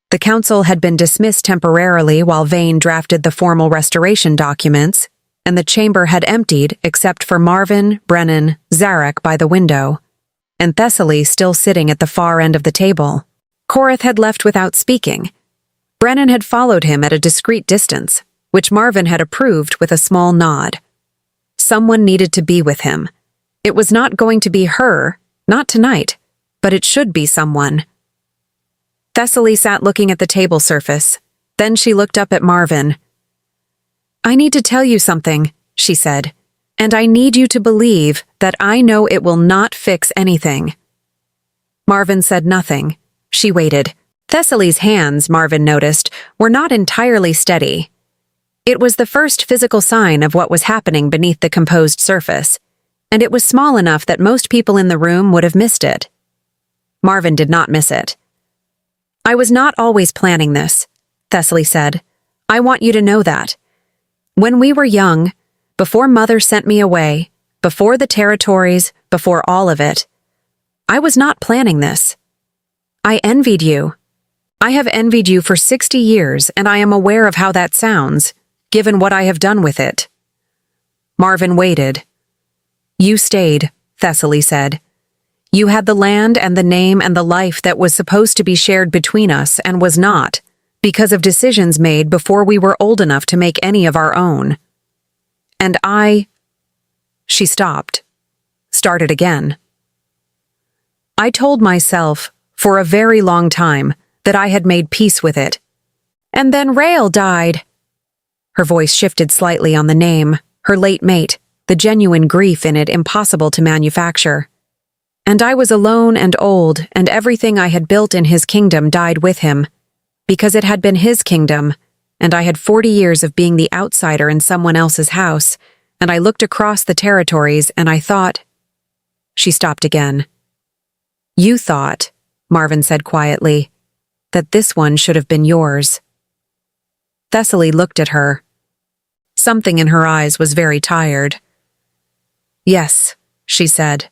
The council had been dismissed temporarily while Vane drafted the formal restoration documents, and the chamber had emptied except for Marvin, Brennan, Zarek by the window, and Thessaly still sitting at the far end of the table. Korith had left without speaking. Brennan had followed him at a discreet distance, which Marvin had approved with a small nod. Someone needed to be with him. It was not going to be her, not tonight, but it should be someone. Thessaly sat looking at the table surface. Then she looked up at Marvin. "I need to tell you something," she said, "and I need you to believe that I know it will not fix anything." Marvin said nothing. She waited. Thessaly's hands, Marvin noticed, were not entirely steady. It was the first physical sign of what was happening beneath the composed surface, and it was small enough that most people in the room would have missed it. Marvin did not miss it. "I was not always planning this," Thessaly said. "I want you to know that. When we were young, before Mother sent me away, before the territories, before all of it, I was not planning this. I envied you. I have envied you for 60 years, and I am aware of how that sounds, given what I have done with it." Marvin waited. "You stayed," Thessaly said. "You had the land and the name and the life that was supposed to be shared between us and was not, because of decisions made before we were old enough to make any of our own. And I—" She stopped. Started again. "I told myself, for a very long time, that I had made peace with it. And then Rael died." Her voice shifted slightly on the name, her late mate, the genuine grief in it impossible to manufacture. "And I was alone and old, and everything I had built in his kingdom died with him, because it had been his kingdom, and I had 40 years of being the outsider in someone else's house, and I looked across the territories and I thought—" She stopped again. "You thought," Marvin said quietly, "that this one should have been yours." Thessaly looked at her. Something in her eyes was very tired. "Yes," she said.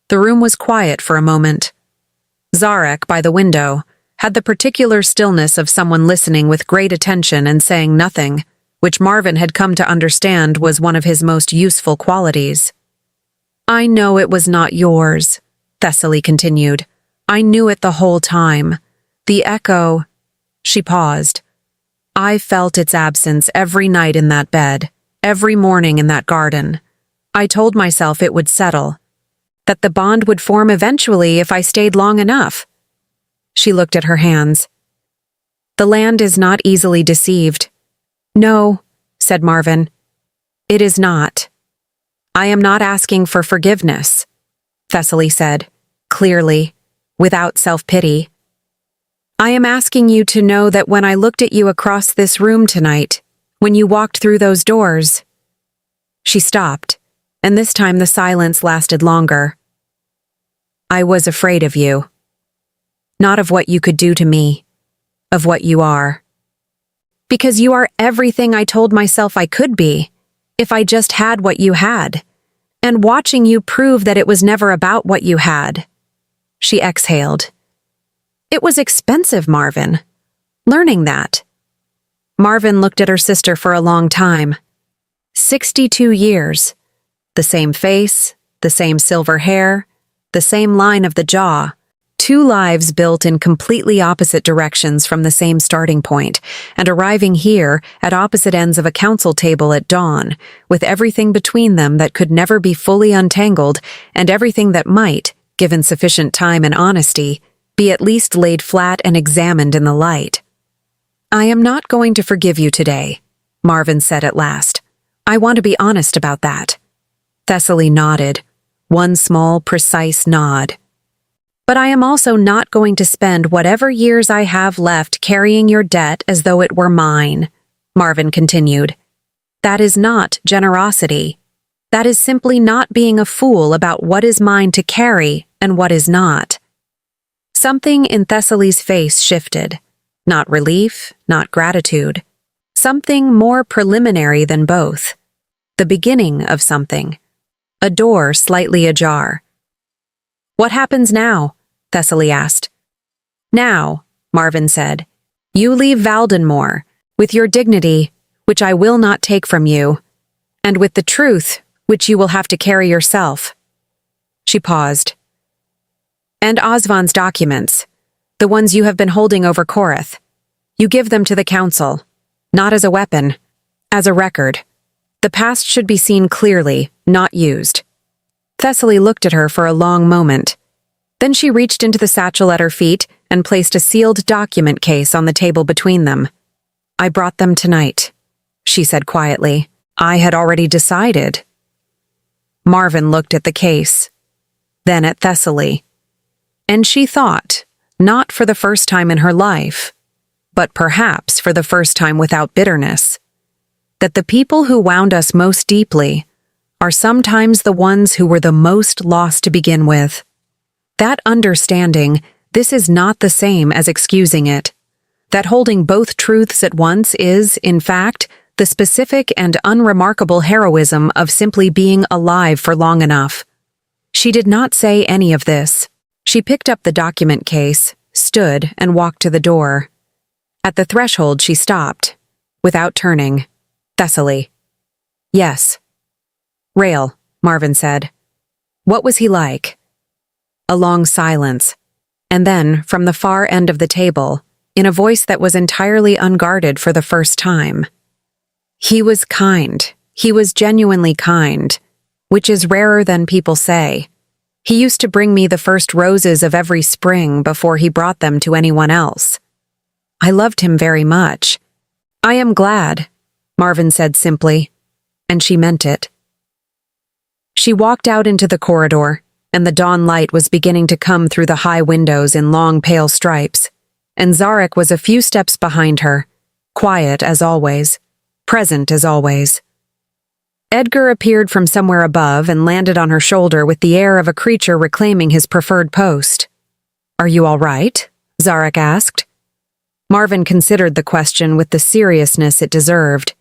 The room was quiet for a moment. Zarek, by the window, had the particular stillness of someone listening with great attention and saying nothing, which Marvin had come to understand was one of his most useful qualities. "I know it was not yours," Thessaly continued. "I knew it the whole time. The echo—" She paused. "I felt its absence every night in that bed, every morning in that garden. I told myself it would settle, that the bond would form eventually if I stayed long enough." She looked at her hands. "The land is not easily deceived." "No," said Marvin. "It is not." "I am not asking for forgiveness," Thessaly said, clearly, without self-pity. "I am asking you to know that when I looked at you across this room tonight, when you walked through those doors—" She stopped, and this time the silence lasted longer. "I was afraid of you. Not of what you could do to me, of what you are. Because you are everything I told myself I could be, if I just had what you had. And watching you prove that it was never about what you had." She exhaled. "It was expensive, Marvin. Learning that." Marvin looked at her sister for a long time. 62 years. The same face, the same silver hair, the same line of the jaw. 2 lives built in completely opposite directions from the same starting point, and arriving here at opposite ends of a council table at dawn, with everything between them that could never be fully untangled, and everything that might, given sufficient time and honesty, be at least laid flat and examined in the light. "I am not going to forgive you today," Marvin said at last. "I want to be honest about that." Thessaly nodded, one small, precise nod. "But I am also not going to spend whatever years I have left carrying your debt as though it were mine," Marvin continued. "That is not generosity. That is simply not being a fool about what is mine to carry and what is not." Something in Thessaly's face shifted. Not relief, not gratitude. Something more preliminary than both. The beginning of something. A door slightly ajar. "What happens now?" Thessaly asked. "Now," Marvin said, "you leave Valdenmoor, with your dignity, which I will not take from you, and with the truth, which you will have to carry yourself." She paused. "And Osvan's documents, the ones you have been holding over Koreth. You give them to the council, not as a weapon, as a record. The past should be seen clearly, not used. Thessaly looked at her for a long moment. Then she reached into the satchel at her feet and placed a sealed document case on the table between them. I brought them tonight, she said quietly. I had already decided. Marvin looked at the case, then at Thessaly. And she thought, not for the first time in her life, but perhaps for the first time without bitterness, that the people who wound us most deeply are sometimes the ones who were the most lost to begin with. That understanding, this is not the same as excusing it. That holding both truths at once is, in fact, the specific and unremarkable heroism of simply being alive for long enough. She did not say any of this. She picked up the document case, stood, and walked to the door. At the threshold she stopped, without turning. Thessaly. Yes. Rael, Marvin said. What was he like? A long silence, and then, from the far end of the table, in a voice that was entirely unguarded for the first time. He was kind. He was genuinely kind, which is rarer than people say. He used to bring me the first roses of every spring before he brought them to anyone else. I loved him very much. I am glad, Marvin said simply, and she meant it. She walked out into the corridor, and the dawn light was beginning to come through the high windows in long pale stripes, and Zarek was a few steps behind her, quiet as always, present as always. Edgar appeared from somewhere above and landed on her shoulder with the air of a creature reclaiming his preferred post. Are you all right? Zarek asked. Marvin considered the question with the seriousness it deserved.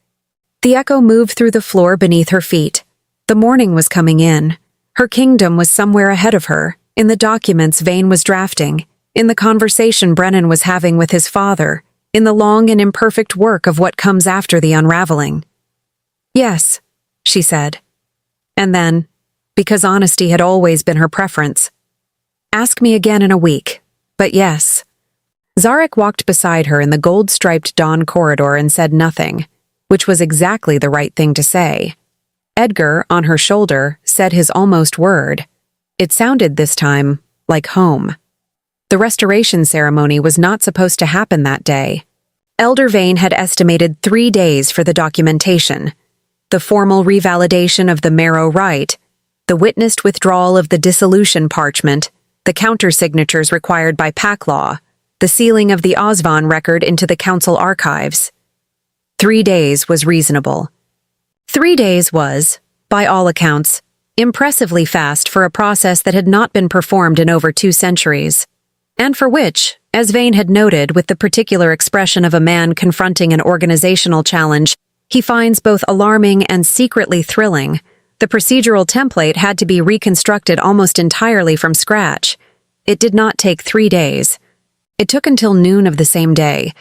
The echo moved through the floor beneath her feet. The morning was coming in. Her kingdom was somewhere ahead of her, in the documents Vane was drafting, in the conversation Brennan was having with his father, in the long and imperfect work of what comes after the unraveling. Yes, she said. And then, because honesty had always been her preference, ask me again in a week, but yes. Zarek walked beside her in the gold-striped dawn corridor and said nothing, which was exactly the right thing to say. Edgar, on her shoulder, said his almost word. It sounded this time like home. The restoration ceremony was not supposed to happen that day. Elder Vane had estimated 3 days for the documentation, the formal revalidation of the marrow rite, the witnessed withdrawal of the dissolution parchment, the countersignatures required by pack law, the sealing of the Osvan record into the council archives. 3 days was reasonable. 3 days was, by all accounts, impressively fast for a process that had not been performed in over 2 centuries, and for which, as Vane had noted with the particular expression of a man confronting an organizational challenge, he finds both alarming and secretly thrilling, the procedural template had to be reconstructed almost entirely from scratch. It did not take 3 days. It took until noon of the same day,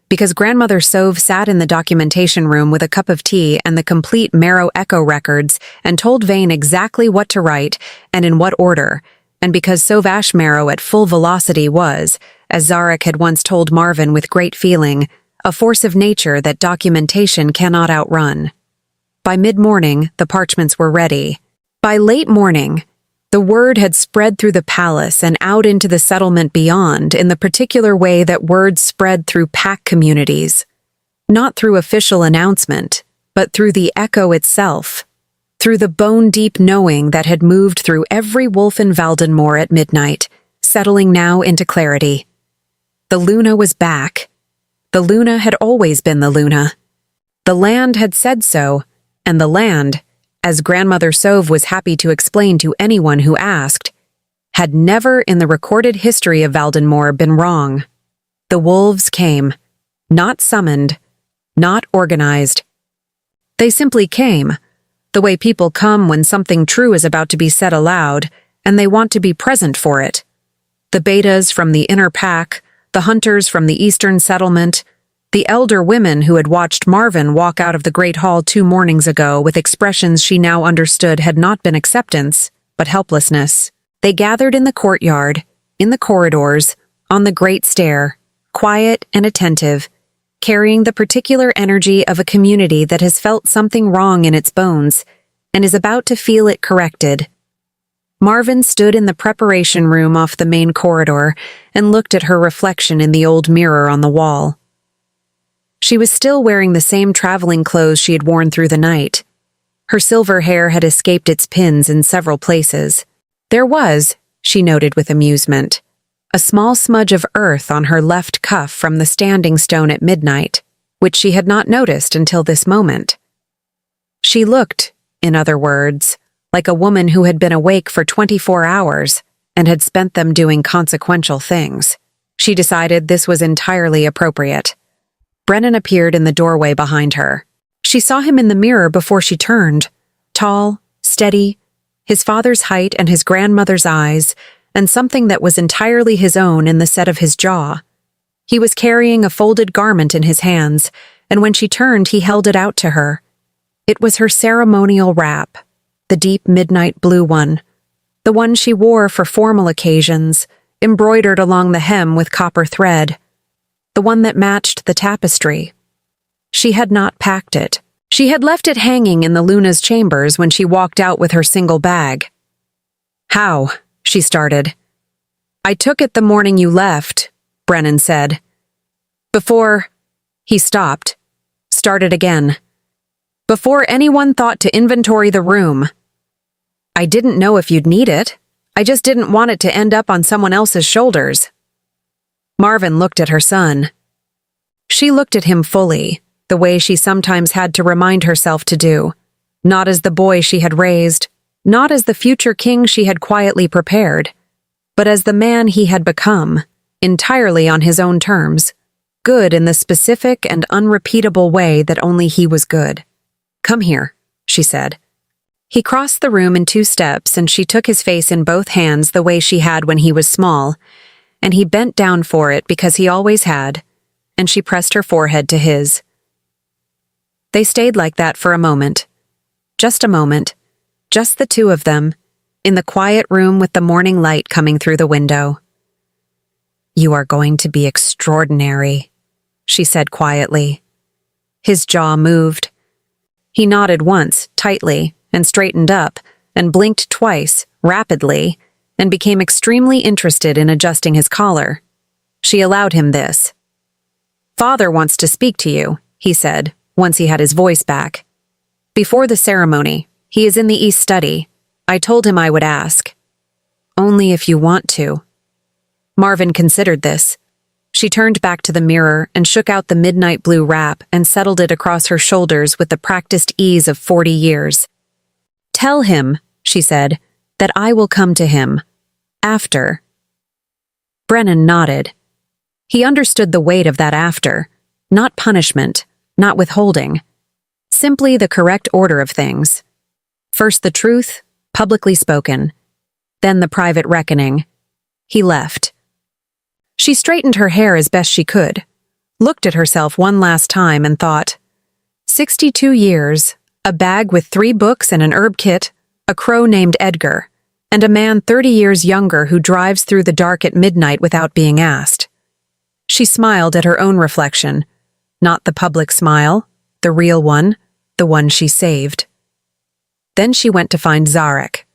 because Grandmother Sove sat in the documentation room with a cup of tea and the complete Marrow Echo records and told Vane exactly what to write and in what order, and because Sovash Marrow at full velocity was, as Zarek had once told Marvin with great feeling, a force of nature that documentation cannot outrun. By mid-morning, the parchments were ready. By late morning, the word had spread through the palace and out into the settlement beyond in the particular way that words spread through pack communities. Not through official announcement, but through the echo itself. Through the bone-deep knowing that had moved through every wolf in Valdenmoor at midnight, settling now into clarity. The Luna was back. The Luna had always been the Luna. The land had said so, and the land, as Grandmother Sove was happy to explain to anyone who asked, had never in the recorded history of Valdenmoor been wrong. The wolves came, not summoned, not organized. They simply came, the way people come when something true is about to be said aloud, and they want to be present for it. The betas from the inner pack, the hunters from the eastern settlement, the elder women who had watched Marvin walk out of the Great Hall 2 mornings ago with expressions she now understood had not been acceptance, but helplessness. They gathered in the courtyard, in the corridors, on the great stair, quiet and attentive, carrying the particular energy of a community that has felt something wrong in its bones and is about to feel it corrected. Marvin stood in the preparation room off the main corridor and looked at her reflection in the old mirror on the wall. She was still wearing the same traveling clothes she had worn through the night. Her silver hair had escaped its pins in several places. There was, she noted with amusement, a small smudge of earth on her left cuff from the standing stone at midnight, which she had not noticed until this moment. She looked, in other words, like a woman who had been awake for 24 hours and had spent them doing consequential things. She decided this was entirely appropriate. Brennan appeared in the doorway behind her. She saw him in the mirror before she turned, tall, steady, his father's height and his grandmother's eyes, and something that was entirely his own in the set of his jaw. He was carrying a folded garment in his hands, and when she turned, he held it out to her. It was her ceremonial wrap, the deep midnight blue one, the one she wore for formal occasions, embroidered along the hem with copper thread, the one that matched the tapestry. She had not packed it. She had left it hanging in the Luna's chambers when she walked out with her single bag. "How?" she started. "I took it the morning you left," Brennan said. "Before—" He stopped, started again. "Before anyone thought to inventory the room. I didn't know if you'd need it. I just didn't want it to end up on someone else's shoulders." Marvin looked at her son. She looked at him fully, the way she sometimes had to remind herself to do, not as the boy she had raised, not as the future king she had quietly prepared, but as the man he had become, entirely on his own terms, good in the specific and unrepeatable way that only he was good. "Come here," she said. He crossed the room in 2 steps, and she took his face in both hands the way she had when he was small, and he bent down for it because he always had, and she pressed her forehead to his. They stayed like that for a moment. Just a moment. Just the two of them, in the quiet room with the morning light coming through the window. "You are going to be extraordinary," she said quietly. His jaw moved. He nodded once, tightly, and straightened up, and blinked twice, rapidly, and became extremely interested in adjusting his collar. She allowed him this. "Father wants to speak to you," he said, once he had his voice back. "Before the ceremony, he is in the East Study. I told him I would ask." "Only if you want to." Marvin considered this. She turned back to the mirror and shook out the midnight blue wrap and settled it across her shoulders with the practiced ease of 40 years. "Tell him," she said, "that I will come to him. After." Brennan nodded. He understood the weight of that after, not punishment, not withholding. Simply the correct order of things. First the truth, publicly spoken. Then the private reckoning. He left. She straightened her hair as best she could, looked at herself one last time and thought, 62 years, a bag with 3 books and an herb kit, a crow named Edgar, and a man 30 years younger who drives through the dark at midnight without being asked. She smiled at her own reflection, not the public smile, the real one, the one she saved. Then she went to find Zarek.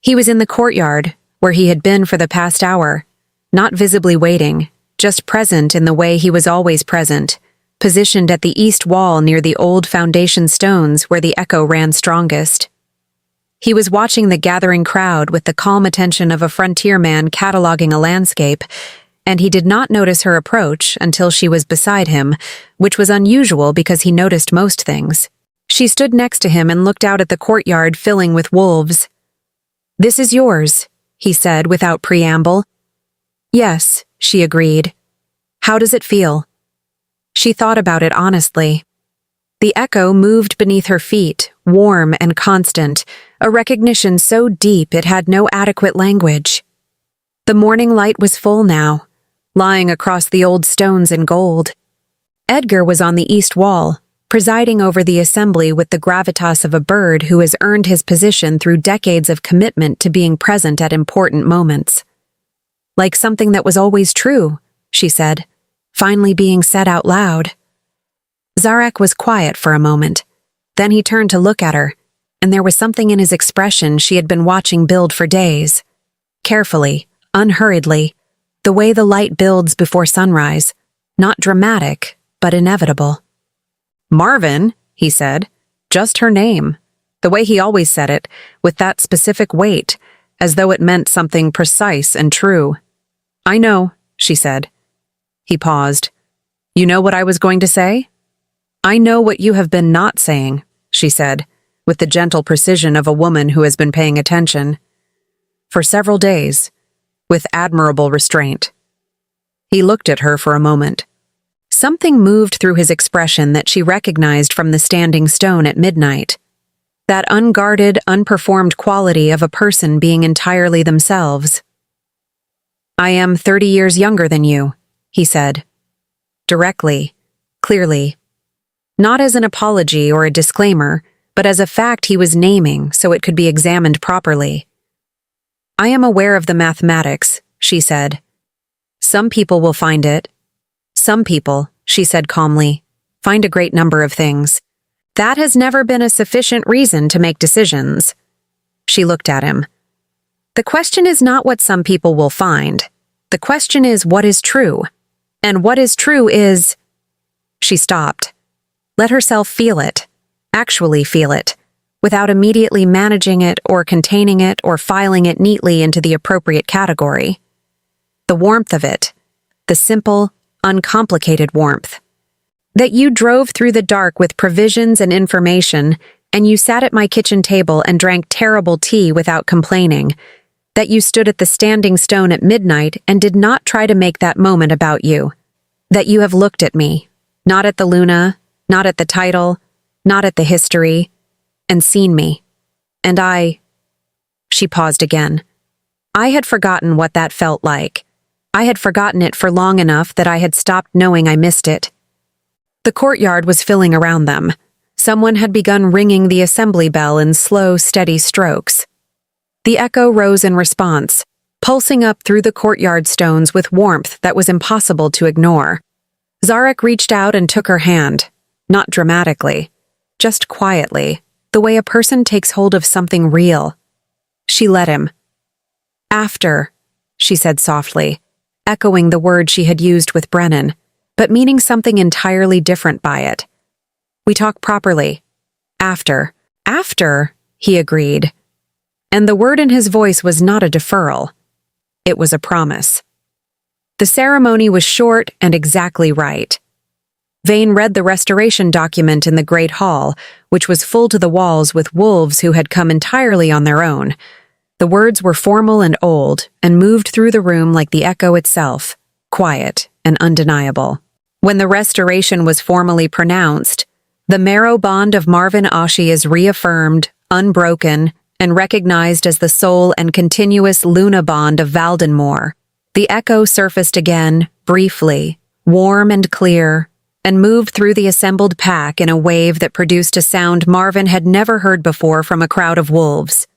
He was in the courtyard, where he had been for the past hour, not visibly waiting, just present in the way he was always present, positioned at the east wall near the old foundation stones where the echo ran strongest. He was watching the gathering crowd with the calm attention of a frontierman cataloging a landscape, and he did not notice her approach until she was beside him, which was unusual because he noticed most things. She stood next to him and looked out at the courtyard filling with wolves. "This is yours," he said without preamble. "Yes," she agreed. "How does it feel?" She thought about it honestly. The echo moved beneath her feet, warm and constant, a recognition so deep it had no adequate language. The morning light was full now, lying across the old stones in gold. Edgar was on the east wall, presiding over the assembly with the gravitas of a bird who has earned his position through decades of commitment to being present at important moments. "Like something that was always true," she said, finally being said out loud. Zarek was quiet for a moment. Then he turned to look at her, and there was something in his expression she had been watching build for days. Carefully, unhurriedly, the way the light builds before sunrise, not dramatic, but inevitable. "Marvin," he said, just her name, the way he always said it, with that specific weight, as though it meant something precise and true. "I know," she said. He paused. "You know what I was going to say?" "I know what you have been not saying," she said, with the gentle precision of a woman who has been paying attention. "For several days, with admirable restraint." He looked at her for a moment. Something moved through his expression that she recognized from the standing stone at midnight. That unguarded, unperformed quality of a person being entirely themselves. "I am 30 years younger than you," he said. Directly, clearly. Not as an apology or a disclaimer, but as a fact he was naming so it could be examined properly. "I am aware of the mathematics," she said. "Some people will find it. Some people," she said calmly, "find a great number of things. That has never been a sufficient reason to make decisions." She looked at him. "The question is not what some people will find. The question is what is true. And what is true is—" She stopped. Let herself feel it, actually feel it, without immediately managing it or containing it or filing it neatly into the appropriate category. The warmth of it, the simple, uncomplicated warmth. That you drove through the dark with provisions and information, and you sat at my kitchen table and drank terrible tea without complaining. That you stood at the standing stone at midnight and did not try to make that moment about you. That you have looked at me, not at the Luna, not at the title, not at the history, and seen me. And I— She paused again. I had forgotten what that felt like. I had forgotten it for long enough that I had stopped knowing I missed it. The courtyard was filling around them. Someone had begun ringing the assembly bell in slow, steady strokes. The echo rose in response, pulsing up through the courtyard stones with warmth that was impossible to ignore. Zarek reached out and took her hand, not dramatically, just quietly, the way a person takes hold of something real. She let him. "After," she said softly, echoing the word she had used with Brennan, but meaning something entirely different by it. "We talk properly. After." "After," he agreed. And the word in his voice was not a deferral. It was a promise. The ceremony was short and exactly right. Vane read the restoration document in the Great Hall, which was full to the walls with wolves who had come entirely on their own. The words were formal and old, and moved through the room like the echo itself, quiet and undeniable. When the restoration was formally pronounced, the marrow bond of Marvin Ashi is reaffirmed, unbroken, and recognized as the sole and continuous Luna bond of Valdenmoor. The echo surfaced again, briefly, warm and clear, and moved through the assembled pack in a wave that produced a sound Marvin had never heard before from a crowd of wolves.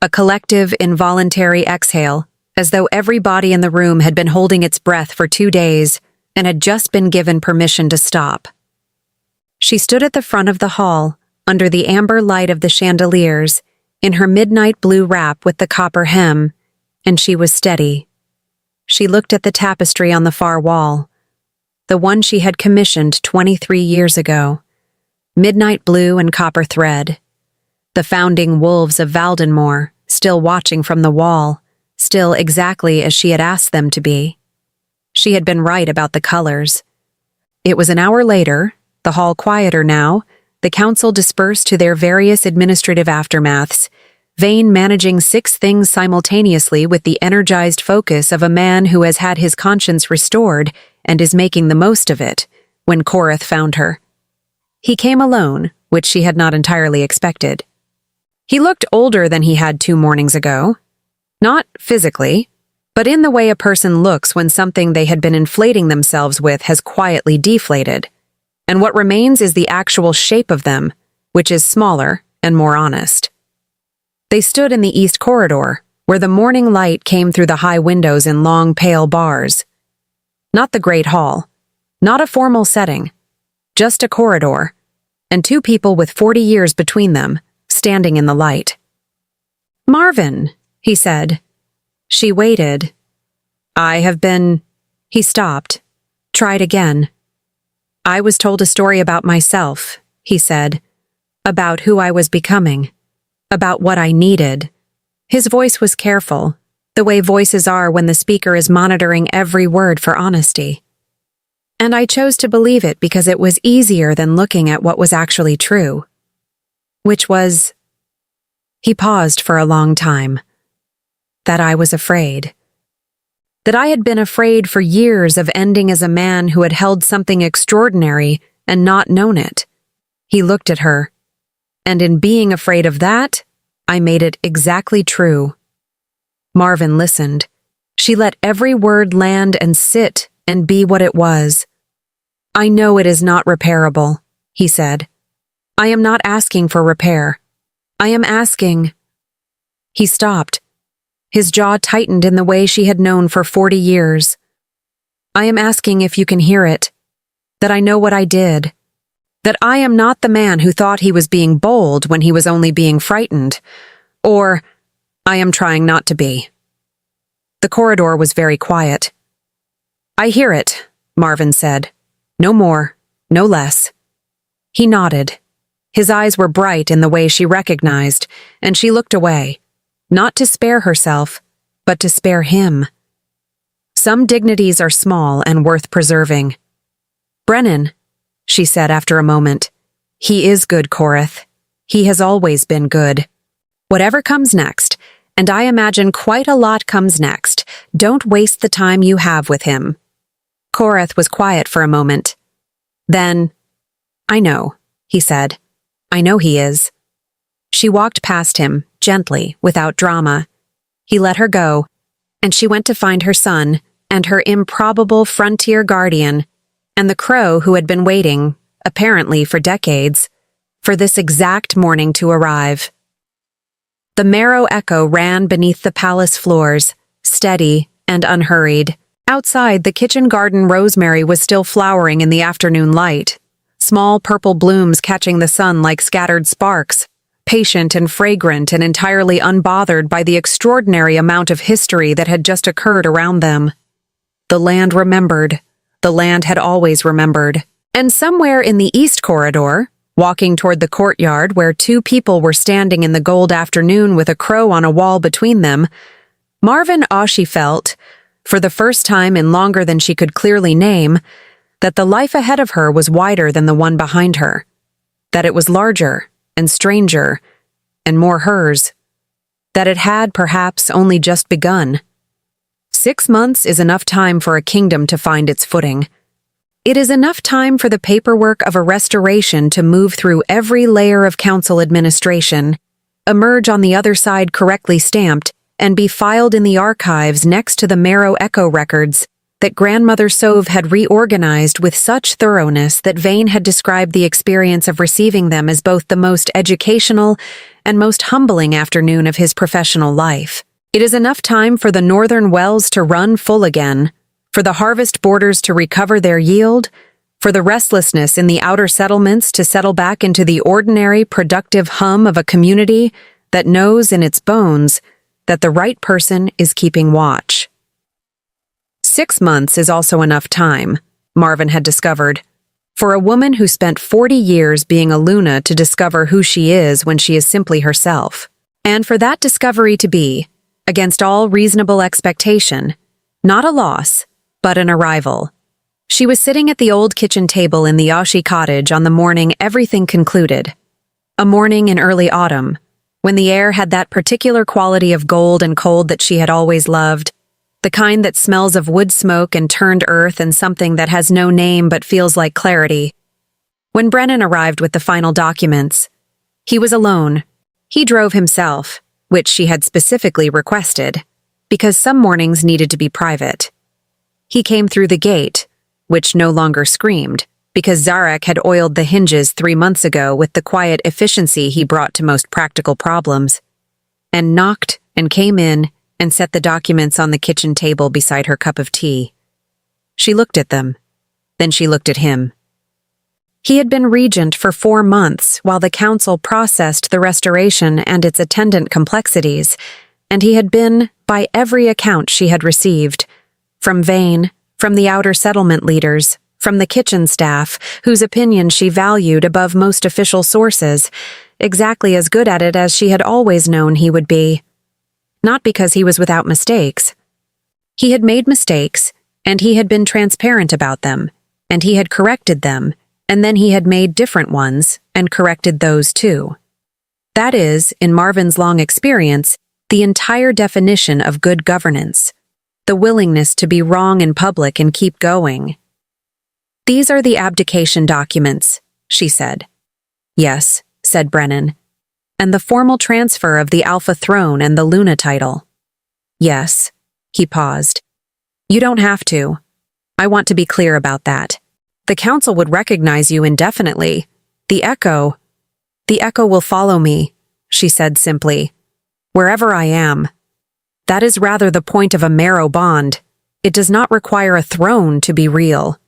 A collective, involuntary exhale, as though every body in the room had been holding its breath for 2 days and had just been given permission to stop. She stood at the front of the hall, under the amber light of the chandeliers, in her midnight blue wrap with the copper hem, and she was steady. She looked at the tapestry on the far wall, the one she had commissioned 23 years ago, midnight blue and copper thread. The founding wolves of Valdenmoor, still watching from the wall, still exactly as she had asked them to be. She had been right about the colors. It was an hour later, the hall quieter now, the council dispersed to their various administrative aftermaths, Vane managing 6 things simultaneously with the energized focus of a man who has had his conscience restored and is making the most of it, when Korath found her. He came alone, which she had not entirely expected. He looked older than he had 2 mornings ago. Not physically, but in the way a person looks when something they had been inflating themselves with has quietly deflated, and what remains is the actual shape of them, which is smaller and more honest. They stood in the east corridor, where the morning light came through the high windows in long, pale bars. Not the great hall, Not a formal setting, just a corridor, and two people with 40 years between them, standing in the light. "Marvin," he said. She waited. "I have been—" He stopped, tried again. "I was told a story about myself," he said, "about who I was becoming, about what I needed." His voice was careful, the way voices are when the speaker is monitoring every word for honesty. And I chose to believe it because it was easier than looking at what was actually true. Which was— He paused for a long time. That I was afraid. That I had been afraid for years of ending as a man who had held something extraordinary and not known it. He looked at her, and in being afraid of that, I made it exactly true. Marvin listened. She let every word land and sit and be what it was. "I know it is not repairable," he said. "I am not asking for repair. I am asking—" He stopped. His jaw tightened in the way she had known for 40 years. "I am asking if you can hear it, that I know what I did, that I am not the man who thought he was being bold when he was only being frightened, or I am trying not to be." The corridor was very quiet. "I hear it," Marvin said. "No more, no less." He nodded. His eyes were bright in the way she recognized, and she looked away, not to spare herself, but to spare him. Some dignities are small and worth preserving. "Brennan," she said after a moment, "he is good, Korith. He has always been good. Whatever comes next, and I imagine quite a lot comes next, don't waste the time you have with him." Korith was quiet for a moment. Then, "I know," he said. "I know he is." She walked past him, gently, without drama. He let her go, and she went to find her son and her improbable frontier guardian, and the crow who had been waiting, apparently for decades, for this exact morning to arrive. The marrow echo ran beneath the palace floors, steady and unhurried. Outside, the kitchen garden rosemary was still flowering in the afternoon light, small purple blooms catching the sun like scattered sparks, patient and fragrant and entirely unbothered by the extraordinary amount of history that had just occurred around them. The land remembered. The land had always remembered. And somewhere in the east corridor, walking toward the courtyard where two people were standing in the gold afternoon with a crow on a wall between them, Marvin Ashi felt, for the first time in longer than she could clearly name, that the life ahead of her was wider than the one behind her, that it was larger and stranger and more hers, that it had perhaps only just begun. 6 months is enough time for a kingdom to find its footing. It is enough time for the paperwork of a restoration to move through every layer of council administration, emerge on the other side correctly stamped, and be filed in the archives next to the Marrow Echo records that Grandmother Sove had reorganized with such thoroughness that Vane had described the experience of receiving them as both the most educational and most humbling afternoon of his professional life. It is enough time for the northern wells to run full again, for the harvest borders to recover their yield, for the restlessness in the outer settlements to settle back into the ordinary, productive hum of a community that knows in its bones that the right person is keeping watch. 6 months is also enough time, Marvin had discovered, for a woman who spent 40 years being a Luna to discover who she is when she is simply herself, and for that discovery to be, against all reasonable expectation, not a loss, but an arrival. She was sitting at the old kitchen table in the Ashi cottage on the morning everything concluded, a morning in early autumn, when the air had that particular quality of gold and cold that she had always loved, the kind that smells of wood smoke and turned earth and something that has no name but feels like clarity. When Brennan arrived with the final documents, he was alone. He drove himself, which she had specifically requested, because some mornings needed to be private. He came through the gate, which no longer screamed, because Zarek had oiled the hinges 3 months ago with the quiet efficiency he brought to most practical problems, and knocked and came in and set the documents on the kitchen table beside her cup of tea. She looked at them. Then she looked at him. He had been regent for 4 months while the council processed the restoration and its attendant complexities, and he had been, by every account she had received, from Vane, from the outer settlement leaders, from the kitchen staff, whose opinion she valued above most official sources, exactly as good at it as she had always known he would be. Not because he was without mistakes. He had made mistakes, and he had been transparent about them, and he had corrected them, and then he had made different ones and corrected those too. That is, in Marvin's long experience, the entire definition of good governance, the willingness to be wrong in public and keep going. "These are the abdication documents," she said. "Yes," said Brennan. "And the formal transfer of the Alpha throne and the Luna title." "Yes." He paused. "You don't have to. I want to be clear about that. The council would recognize you indefinitely. The echo will follow me," she said simply. "Wherever I am. That is rather the point of a marrow bond. It does not require a throne to be real."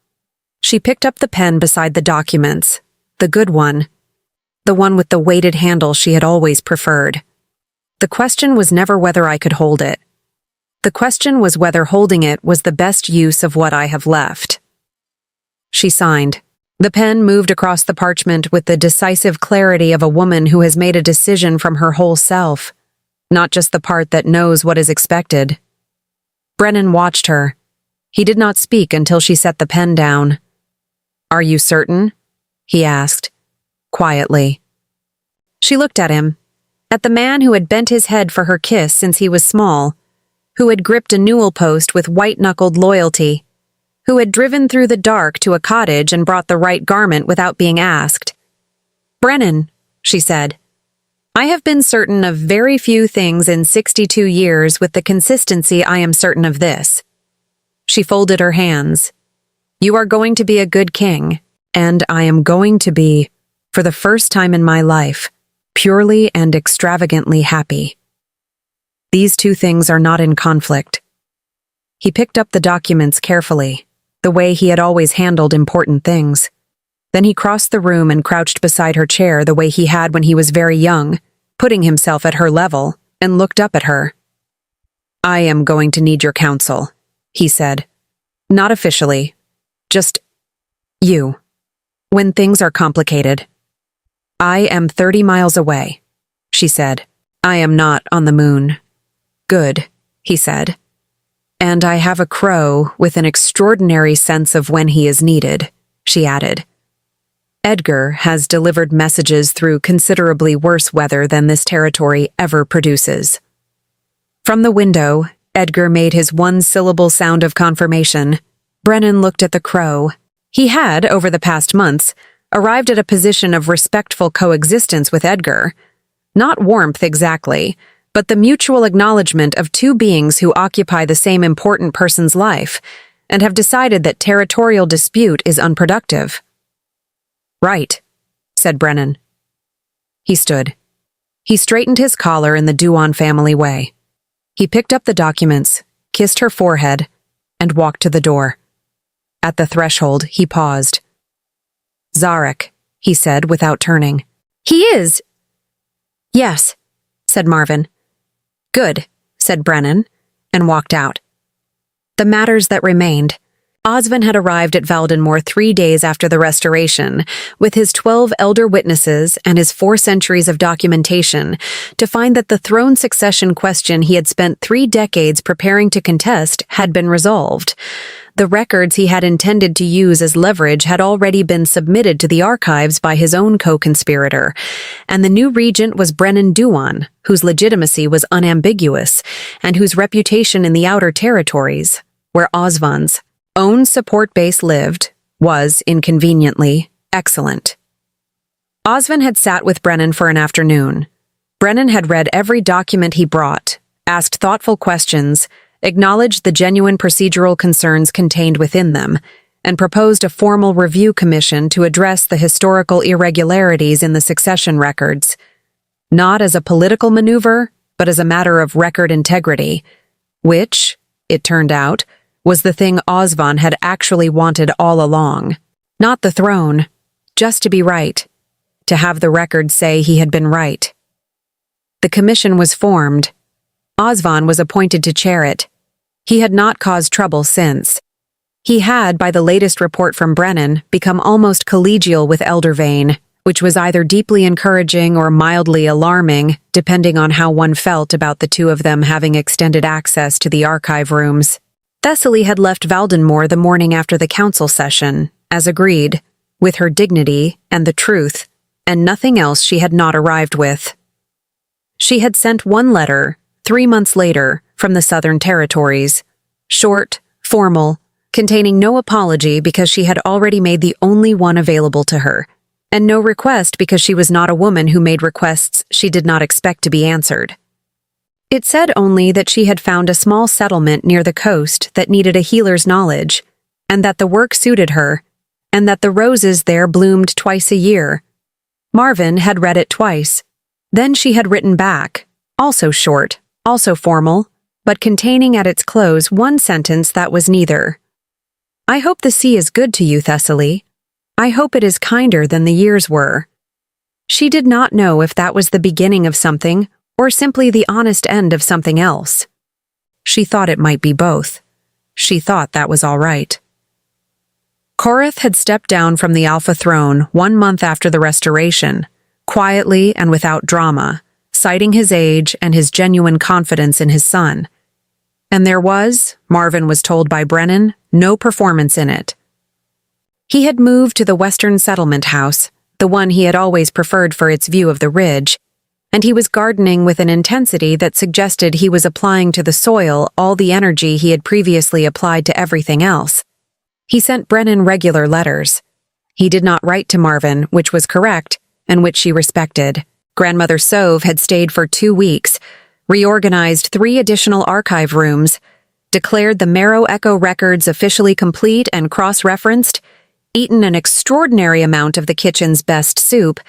She picked up the pen beside the documents, the good one, the one with the weighted handle she had always preferred. "The question was never whether I could hold it. The question was whether holding it was the best use of what I have left." She signed. The pen moved across the parchment with the decisive clarity of a woman who has made a decision from her whole self, not just the part that knows what is expected. Brennan watched her. He did not speak until she set the pen down. "Are you certain?" he asked, quietly. She looked at him, at the man who had bent his head for her kiss since he was small, who had gripped a newel post with white-knuckled loyalty, who had driven through the dark to a cottage and brought the right garment without being asked. "Brennan," she said, "I have been certain of very few things in 62 years with the consistency I am certain of this." She folded her hands. "You are going to be a good king, and I am going to be, for the first time in my life, purely and extravagantly happy. These two things are not in conflict." He picked up the documents carefully, the way he had always handled important things. Then he crossed the room and crouched beside her chair the way he had when he was very young, putting himself at her level, and looked up at her. "I am going to need your counsel," he said. "Not officially. Just you. When things are complicated." "I am 30 miles away," she said. "I am not on the moon." "Good," he said. "And I have a crow with an extraordinary sense of when he is needed," she added. "Edgar has delivered messages through considerably worse weather than this territory ever produces." From the window, Edgar made his one-syllable sound of confirmation. Brennan looked at the crow. He had, over the past months, arrived at a position of respectful coexistence with Edgar. Not warmth exactly, but the mutual acknowledgement of two beings who occupy the same important person's life, and have decided that territorial dispute is unproductive. "Right," said Brennan. He stood. He straightened his collar in the Duan family way. He picked up the documents, kissed her forehead, and walked to the door. At the threshold, he paused. "Zarek," he said without turning. "He is." "Yes," said Marvin. "Good," said Brennan, and walked out. The matters that remained. Osvin had arrived at Valdenmoor 3 days after the restoration, with his 12 elder witnesses and his 4 centuries of documentation, to find that the throne succession question he had spent 3 decades preparing to contest had been resolved. The records he had intended to use as leverage had already been submitted to the archives by his own co-conspirator, and the new regent was Brennan Duan, whose legitimacy was unambiguous, and whose reputation in the outer territories, where Osvan's own support base lived, was, inconveniently, excellent. Osvan had sat with Brennan for an afternoon. Brennan had read every document he brought, asked thoughtful questions, acknowledged the genuine procedural concerns contained within them, and proposed a formal review commission to address the historical irregularities in the succession records, not as a political maneuver, but as a matter of record integrity, which, it turned out, was the thing Osvan had actually wanted all along. Not the throne, just to be right, to have the record say he had been right. The commission was formed. Osvan was appointed to chair it. He had not caused trouble since. He had, by the latest report from Brennan, become almost collegial with Elder Vane, which was either deeply encouraging or mildly alarming, depending on how one felt about the two of them having extended access to the archive rooms. Thessaly had left Valdenmoor the morning after the council session, as agreed, with her dignity and the truth, and nothing else she had not arrived with. She had sent one letter, 3 months later, from the Southern Territories, short, formal, containing no apology because she had already made the only one available to her, and no request because she was not a woman who made requests she did not expect to be answered. It said only that she had found a small settlement near the coast that needed a healer's knowledge, and that the work suited her, and that the roses there bloomed twice a year. Marvin had read it twice. Then she had written back, also short, also formal, but containing at its close one sentence that was neither. I hope the sea is good to you, Thessaly. I hope it is kinder than the years were. She did not know if that was the beginning of something or simply the honest end of something else. She thought it might be both. She thought that was all right. Korath had stepped down from the Alpha throne 1 month after the Restoration, quietly and without drama, citing his age and his genuine confidence in his son. And there was, Marvin was told by Brennan, no performance in it. He had moved to the Western Settlement House, the one he had always preferred for its view of the ridge, and he was gardening with an intensity that suggested he was applying to the soil all the energy he had previously applied to everything else. He sent Brennan regular letters. He did not write to Marvin, which was correct, and which she respected. Grandmother Sove had stayed for 2 weeks, reorganized 3 additional archive rooms, declared the Marrow Echo records officially complete and cross-referenced, eaten an extraordinary amount of the kitchen's best soup,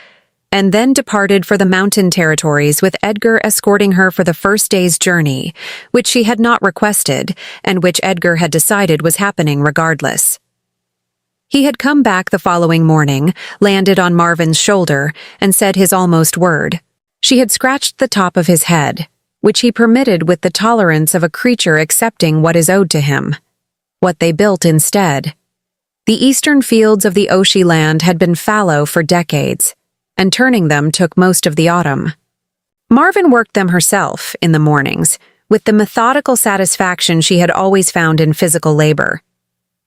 and then departed for the mountain territories with Edgar escorting her for the first day's journey, which she had not requested and which Edgar had decided was happening regardless. He had come back the following morning, landed on Marvin's shoulder, and said his almost word. She had scratched the top of his head, which he permitted with the tolerance of a creature accepting what is owed to him. What they built instead. The eastern fields of the Oshi land had been fallow for decades, and turning them took most of the autumn. Marvin worked them herself in the mornings, with the methodical satisfaction she had always found in physical labor.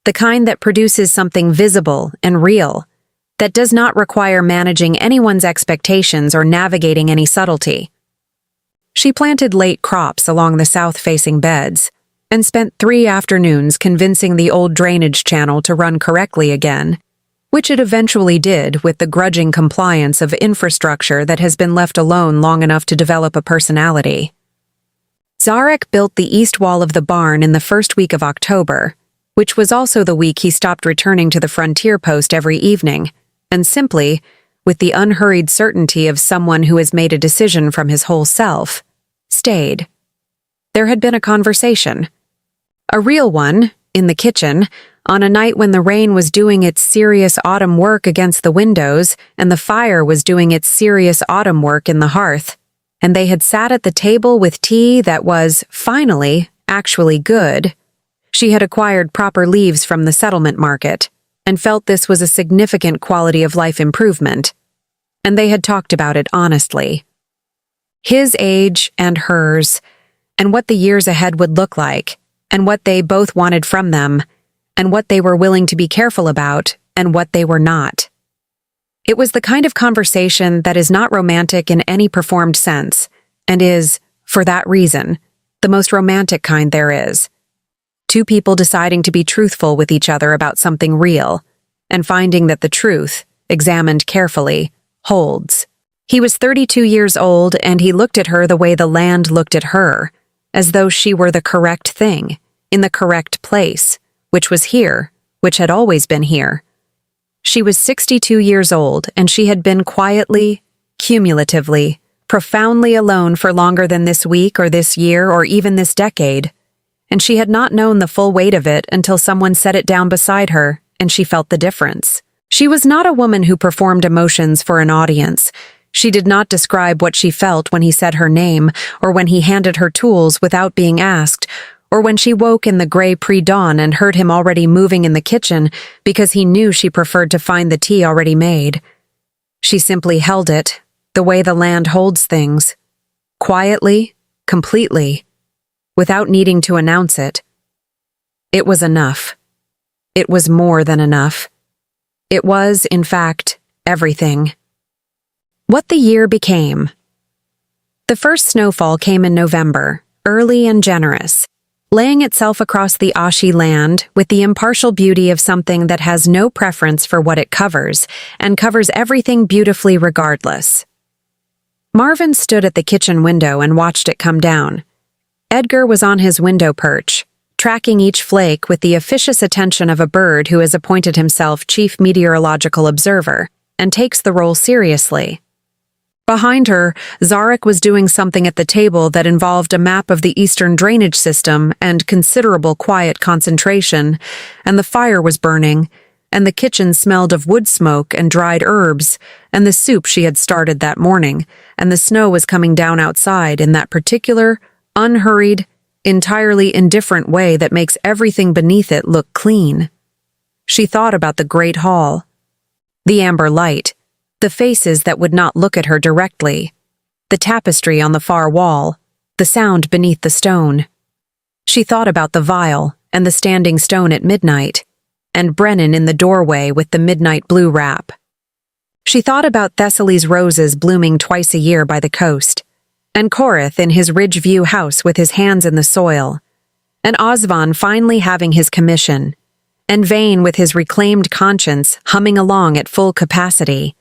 The kind that produces something visible and real, that does not require managing anyone's expectations or navigating any subtlety. She planted late crops along the south-facing beds, and spent 3 afternoons convincing the old drainage channel to run correctly again, which it eventually did with the grudging compliance of infrastructure that has been left alone long enough to develop a personality. Zarek built the east wall of the barn in the first week of October, which was also the week he stopped returning to the frontier post every evening, and simply, with the unhurried certainty of someone who has made a decision from his whole self, stayed. There had been a conversation. A real one, in the kitchen, on a night when the rain was doing its serious autumn work against the windows and the fire was doing its serious autumn work in the hearth, and they had sat at the table with tea that was, finally, actually good. She had acquired proper leaves from the settlement market, and felt this was a significant quality of life improvement, and they had talked about it honestly. His age and hers, and what the years ahead would look like, and what they both wanted from them, and what they were willing to be careful about, and what they were not. It was the kind of conversation that is not romantic in any performed sense, and is, for that reason, the most romantic kind there is. 2 people deciding to be truthful with each other about something real, and finding that the truth, examined carefully, holds. He was 32 years old, and he looked at her the way the land looked at her, as though she were the correct thing, in the correct place, which was here, which had always been here. She was 62 years old, and she had been quietly, cumulatively, profoundly alone for longer than this week or this year or even this decade, and she had not known the full weight of it until someone set it down beside her, and she felt the difference. She was not a woman who performed emotions for an audience. She did not describe what she felt when he said her name, or when he handed her tools without being asked, or when she woke in the gray pre-dawn and heard him already moving in the kitchen because he knew she preferred to find the tea already made. She simply held it, the way the land holds things. Quietly, completely, without needing to announce it. It was enough. It was more than enough. It was, in fact, everything. What the year became. The first snowfall came in November, early and generous, laying itself across the Ashi land with the impartial beauty of something that has no preference for what it covers, and covers everything beautifully regardless. Marvin stood at the kitchen window and watched it come down. Edgar was on his window perch, tracking each flake with the officious attention of a bird who has appointed himself chief meteorological observer, and takes the role seriously. Behind her, Zarek was doing something at the table that involved a map of the eastern drainage system and considerable quiet concentration, and the fire was burning, and the kitchen smelled of wood smoke and dried herbs, and the soup she had started that morning, and the snow was coming down outside in that particular, unhurried, entirely indifferent way that makes everything beneath it look clean. She thought about the great hall, the amber light, the faces that would not look at her directly, the tapestry on the far wall, the sound beneath the stone. She thought about the vial and the standing stone at midnight, and Brennan in the doorway with the midnight blue wrap. She thought about Thessaly's roses blooming twice a year by the coast, and Korath in his Ridgeview house with his hands in the soil, and Osvan finally having his commission, and Vane with his reclaimed conscience humming along at full capacity,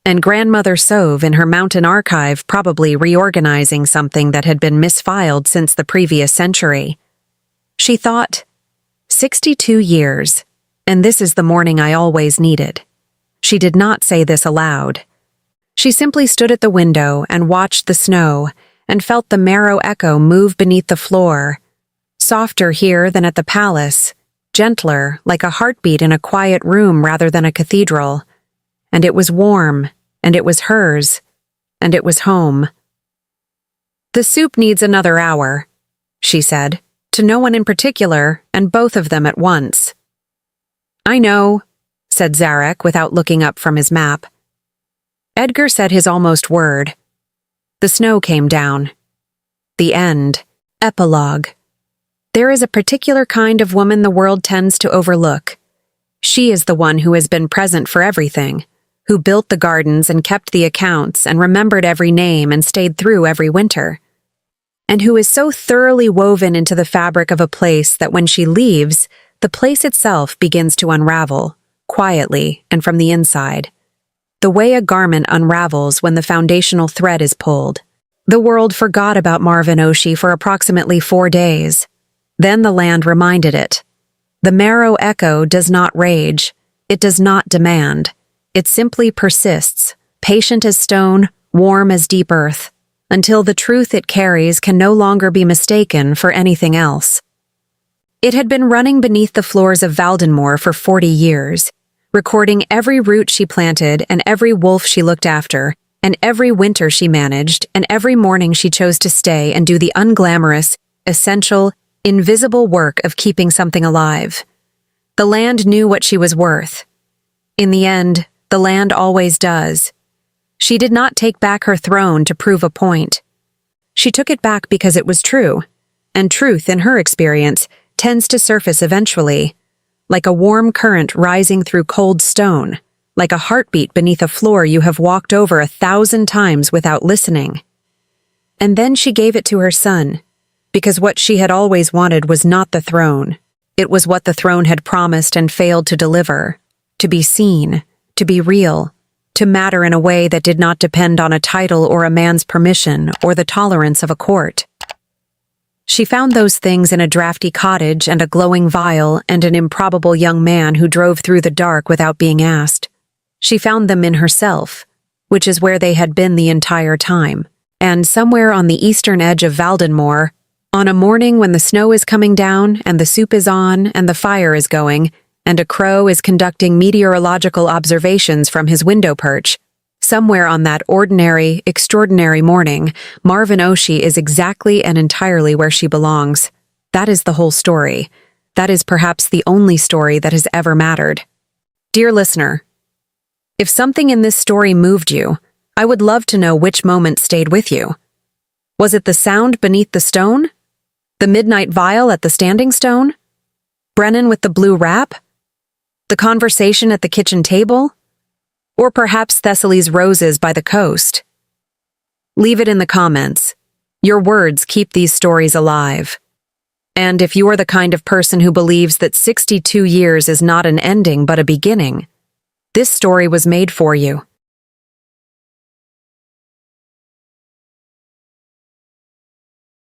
and Grandmother Sove in her mountain archive probably reorganizing something that had been misfiled since the previous century. She thought, 62 years, and this is the morning I always needed. She did not say this aloud. She simply stood at the window and watched the snow and felt the marrow echo move beneath the floor, softer here than at the palace, gentler like a heartbeat in a quiet room rather than a cathedral. And it was warm, and it was hers, and it was home. The soup needs another hour, she said, to no one in particular, and both of them at once. I know, said Zarek without looking up from his map. Edgar said his almost word. The snow came down. The end. Epilogue. There is a particular kind of woman the world tends to overlook. She is the one who has been present for everything, who built the gardens and kept the accounts and remembered every name and stayed through every winter, and who is so thoroughly woven into the fabric of a place that when she leaves, the place itself begins to unravel, quietly and from the inside, the way a garment unravels when the foundational thread is pulled. The world forgot about Marvin Oshie for approximately 4 days. Then the land reminded it. The marrow echo does not rage. It does not demand. It simply persists, patient as stone, warm as deep earth, until the truth it carries can no longer be mistaken for anything else. It had been running beneath the floors of Valdenmoor for 40 years, recording every root she planted and every wolf she looked after, and every winter she managed, and every morning she chose to stay and do the unglamorous, essential, invisible work of keeping something alive. The land knew what she was worth. In the end, the land always does. She did not take back her throne to prove a point. She took it back because it was true, and truth, in her experience, tends to surface eventually, like a warm current rising through cold stone, like a heartbeat beneath a floor you have walked over 1,000 times without listening. And then she gave it to her son, because what she had always wanted was not the throne. It was what the throne had promised and failed to deliver, to be seen, to be real, to matter in a way that did not depend on a title or a man's permission or the tolerance of a court. She found those things in a drafty cottage and a glowing vial and an improbable young man who drove through the dark without being asked. She found them in herself, which is where they had been the entire time, and somewhere on the eastern edge of Valdenmoor, On a morning when the snow is coming down and the soup is on and the fire is going, and a crow is conducting meteorological observations from his window perch, somewhere on that ordinary, extraordinary morning, Marvin Oshie is exactly and entirely where she belongs. That is the whole story. That is perhaps the only story that has ever mattered. Dear listener, if something in this story moved you, I would love to know which moment stayed with you. Was it the sound beneath the stone? The midnight vial at the standing stone? Brennan with the blue wrap? The conversation at the kitchen table? Or perhaps Thessaly's roses by the coast? Leave it in the comments. Your words keep these stories alive. And if you are the kind of person who believes that 62 years is not an ending but a beginning, this story was made for you.